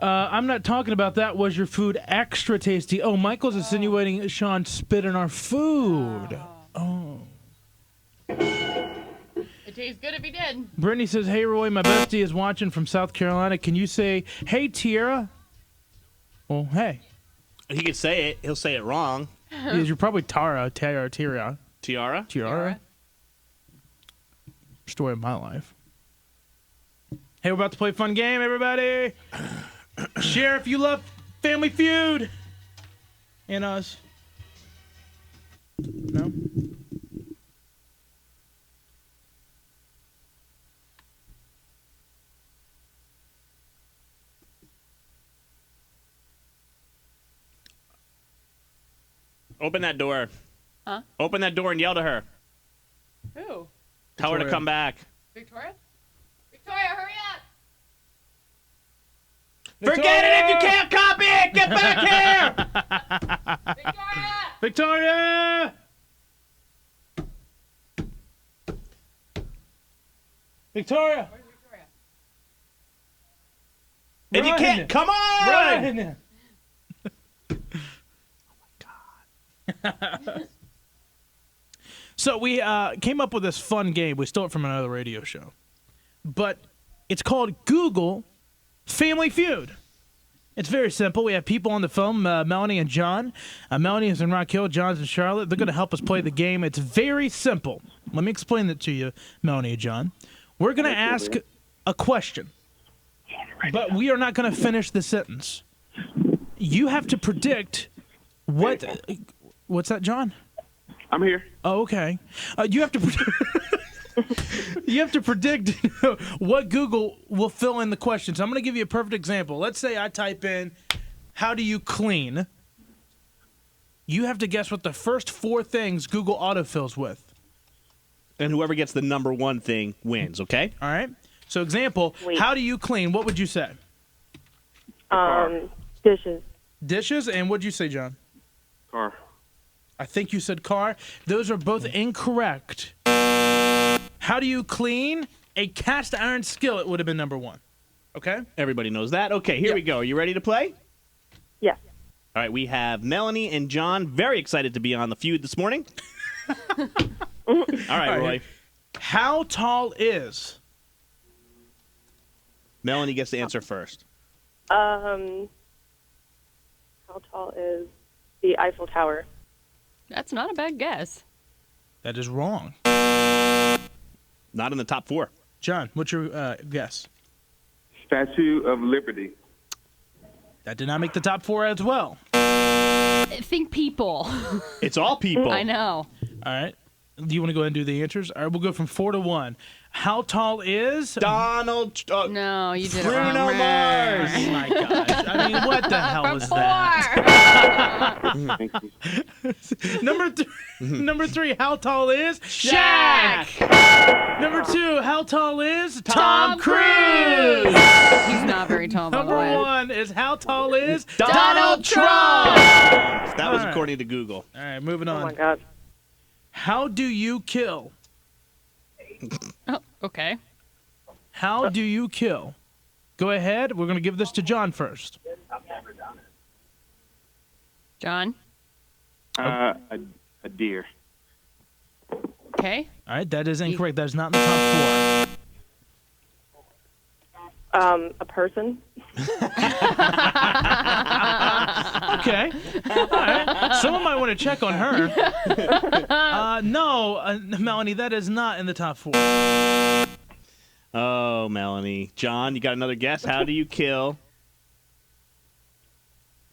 I'm not talking about that. Was your food extra tasty? Oh, Michael's insinuating Sean spit in our food. Oh. It tastes good if he did. Brittany says, hey, Roy, my bestie is watching from South Carolina. Can you say, hey, Tiara? Well, hey. He could say it. He'll say it wrong. Yes, you're probably Tiara. Tiara? Tiara. Story of my life. Hey, we're about to play a fun game, everybody. Share if you love Family Feud. And us. No? Open that door. Huh? Open that door and yell to her. Who? Tell her to come back. Victoria? Victoria, hurry up! Forget it if you can't copy it! Get back here! Victoria! Victoria! If you can't, come on! Run! So we came up with this fun game. We stole it from another radio show. But it's called Google Family Feud. It's very simple. We have people on the phone, Melanie and John. Melanie is in Rock Hill, John's in Charlotte. They're going to help us play the game. It's very simple. Let me explain it to you, Melanie and John. We're going to ask a question, but we are not going to finish the sentence. You have to predict what... What's that, John? I'm here. Oh, okay. You have to... You have to predict what Google will fill in the questions. I'm going to give you a perfect example. Let's say I type in, how do you clean? You have to guess what the first 4 things Google autofills with. And whoever gets the number 1 thing wins, okay? All right. So example, how do you clean? What would you say? Dishes. Dishes, and what'd you say, John? Car. I think you said car. Those are both incorrect. How do you clean? A cast iron skillet would have been number 1. Okay? Everybody knows that. Okay, here we go. Are you ready to play? Yes. All right, we have Melanie and John very excited to be on the feud this morning. All right, Roy. How tall is? Melanie gets to answer first. How tall is the Eiffel Tower? That's not a bad guess. That is wrong. Not in the top 4. John, what's your guess? Statue of Liberty. That did not make the top 4 as well. Think people. It's all people. I know. All right. Do you want to go ahead and do the answers? All right, we'll go from 4 to 1. How tall is Donald? No, you did Bruno it wrong. Mars. Oh my gosh! I mean, what the hell was that? Number 3. How tall is Shaq? Number 2. How tall is Tom Cruise? He's not very tall, by the way. Number 1 is how tall is Donald Trump? That was according to Google. All right, moving on. Oh my God. How do you kill? Oh, okay. How do you kill? Go ahead. We're going to give this to John first. John? A deer. Okay. All right, that is incorrect. That is not in the top 4. A person. Okay. All right. Someone might want to check on her. No, Melanie, that is not in the top 4. Oh, Melanie. John, you got another guess? How do you kill?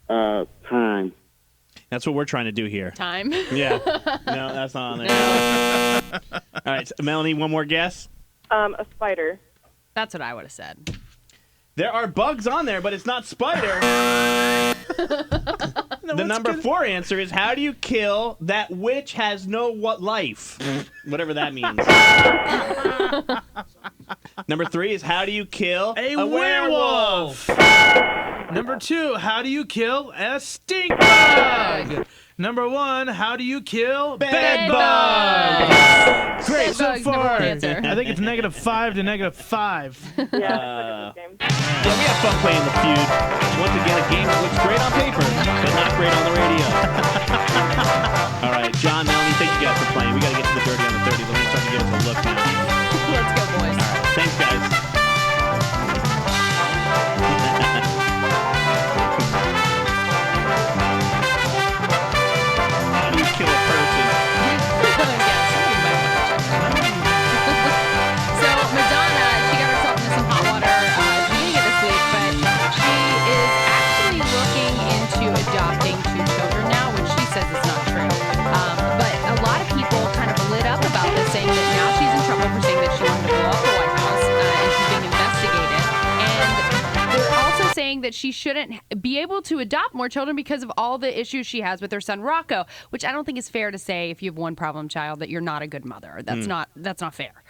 Time. That's what we're trying to do here. Time. Yeah. No, that's not on there. All right, Melanie, one more guess? A spider. That's what I would have said. There are bugs on there, but it's not spider. The number 4 answer is how do you kill that which has no life? Whatever that means. Number 3 is how do you kill a werewolf? Number 2, how do you kill a stink bug? Number 1, how do you kill bed bugs? Great, so far. I think it's -5 to -5. Yeah. Yeah, we have fun playing the feud. Once again, a game that looks great on paper, but not great on the radio. All right, John, Melanie, thank you guys for playing. We got to get to the 30 on the 30. Let me start to give us a look now. Let's go, boys. All right, thanks, guys. How do you kill a person? So Madonna, she got herself into some hot water at the beginning of this week, but she is actually looking into adopting 2 children now, which she says is not true. But a lot of people kind of lit up about this, saying that now she's in trouble for saying that she wanted to blow up the White House, and she's being investigated. And they're also saying that she shouldn't be able to adopt more children because of all the issues she has with her son Rocco, which I don't think is fair to say if you have one problem child that you're not a good mother. That's not fair.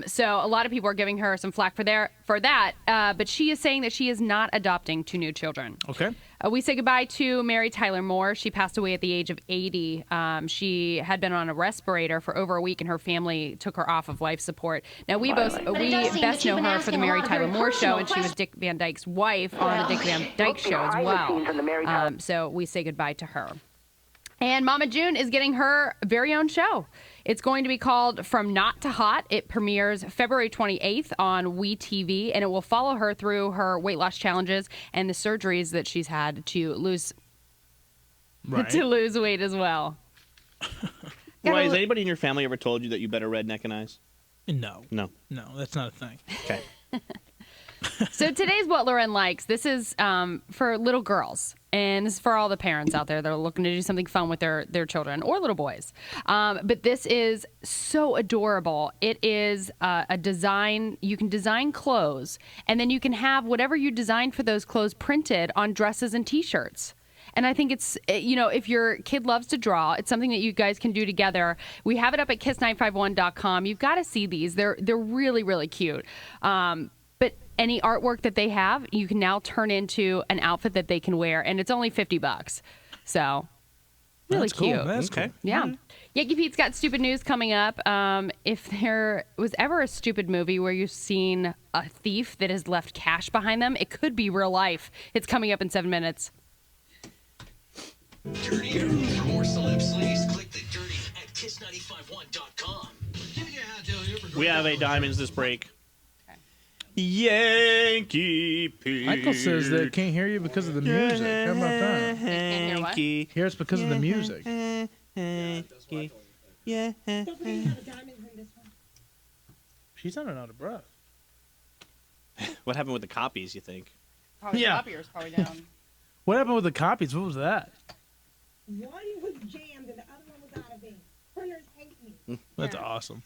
So a lot of people are giving her some flack for that, but she is saying that she is not adopting 2 new children. Okay. We say goodbye to Mary Tyler Moore. She passed away at the age of 80. She had been on a respirator for over a week, and her family took her off of life support. Now, we best know her for the Mary Tyler Moore Show, and she was Dick Van Dyke's wife on the Dick Van Dyke Show as well. So we say goodbye to her. And Mama June is getting her very own show. It's going to be called From Not to Hot. It premieres February 28th on WeTV, and it will follow her through her weight loss challenges and the surgeries that she's had to lose to lose weight as well. Roy, has anybody in your family ever told you that you better redneck and eyes? No. No. No, that's not a thing. Okay. So today's What LauRen Likes. This is for little girls. And this is for all the parents out there that are looking to do something fun with their children or little boys. But this is so adorable. It is a design. You can design clothes, and then you can have whatever you designed for those clothes printed on dresses and T-shirts. And I think it's, if your kid loves to draw, it's something that you guys can do together. We have it up at kiss951.com. You've got to see these. They're really, really cute. But any artwork that they have, you can now turn into an outfit that they can wear, and it's only $50. So, really That's cool. cute. That's cool. Yeah. Yankee Pete's got stupid news coming up. If there was ever a stupid movie where you've seen a thief that has left cash behind them, it could be real life. It's coming up in 7 minutes. Dirtier. For more celeb sleaze, click the dirty at kiss951.com. We have a Diamonds this break. Yankee Pete. Michael says they can't hear you because of the music. How about that? Can't hear what? Here it's because of the music. Yeah. She's running out of breath. What happened with the copies, you think? Probably Yeah. the copier's probably down. What happened with the copies? What was that? One was jammed and the other one was out of ink. Printers hate me. That's awesome.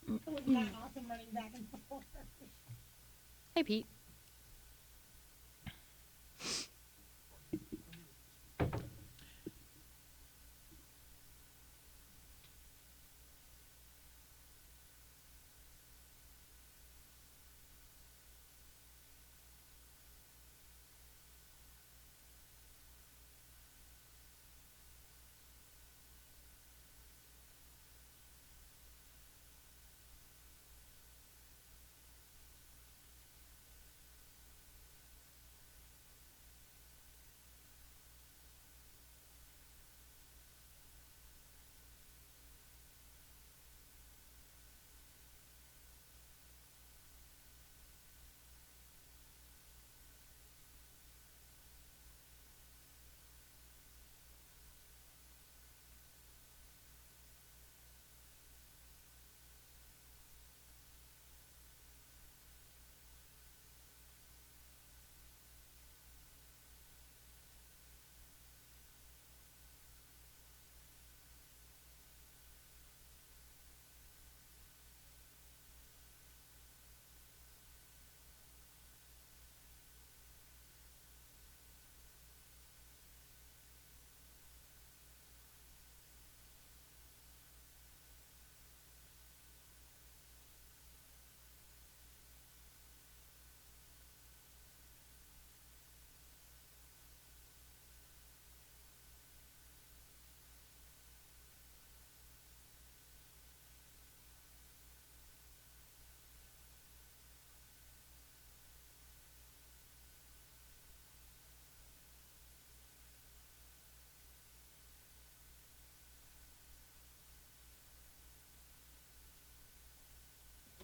It was not awesome running back and forth. Hey, Pete.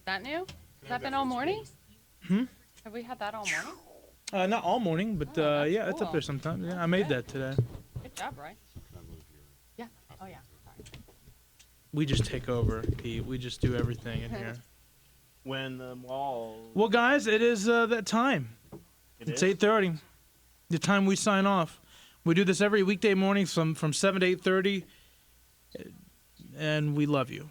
That new? Has that been all morning? Have we had that all morning? Not all morning, but yeah, it's up cool. there sometimes. Yeah, I made that today. Good job, Roy. Yeah. Oh, yeah. Sorry. We just take over, Pete. We just do everything in here. When the wall. Well, guys, it is that time. It's 8:30. The time we sign off. We do this every weekday morning from 7 to 8:30, and we love you.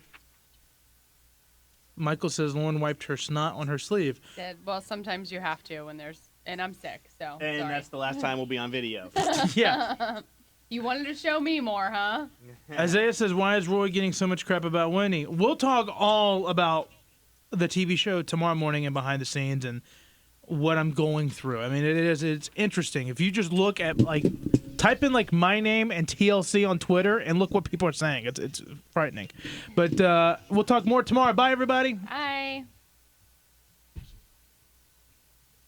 Michael says LauRen wiped her snot on her sleeve. Well, sometimes you have to when there's, and I'm sick, so. And sorry. that's the last time we'll be on video. Yeah. You wanted to show me more, huh? Isaiah says, why is Roy getting so much crap about Winnie? We'll talk all about the TV show tomorrow morning and behind the scenes and what I'm going through. I mean, it's interesting. If you just look at, type in, my name and TLC on Twitter and look what people are saying. It's frightening. But we'll talk more tomorrow. Bye, everybody. Bye.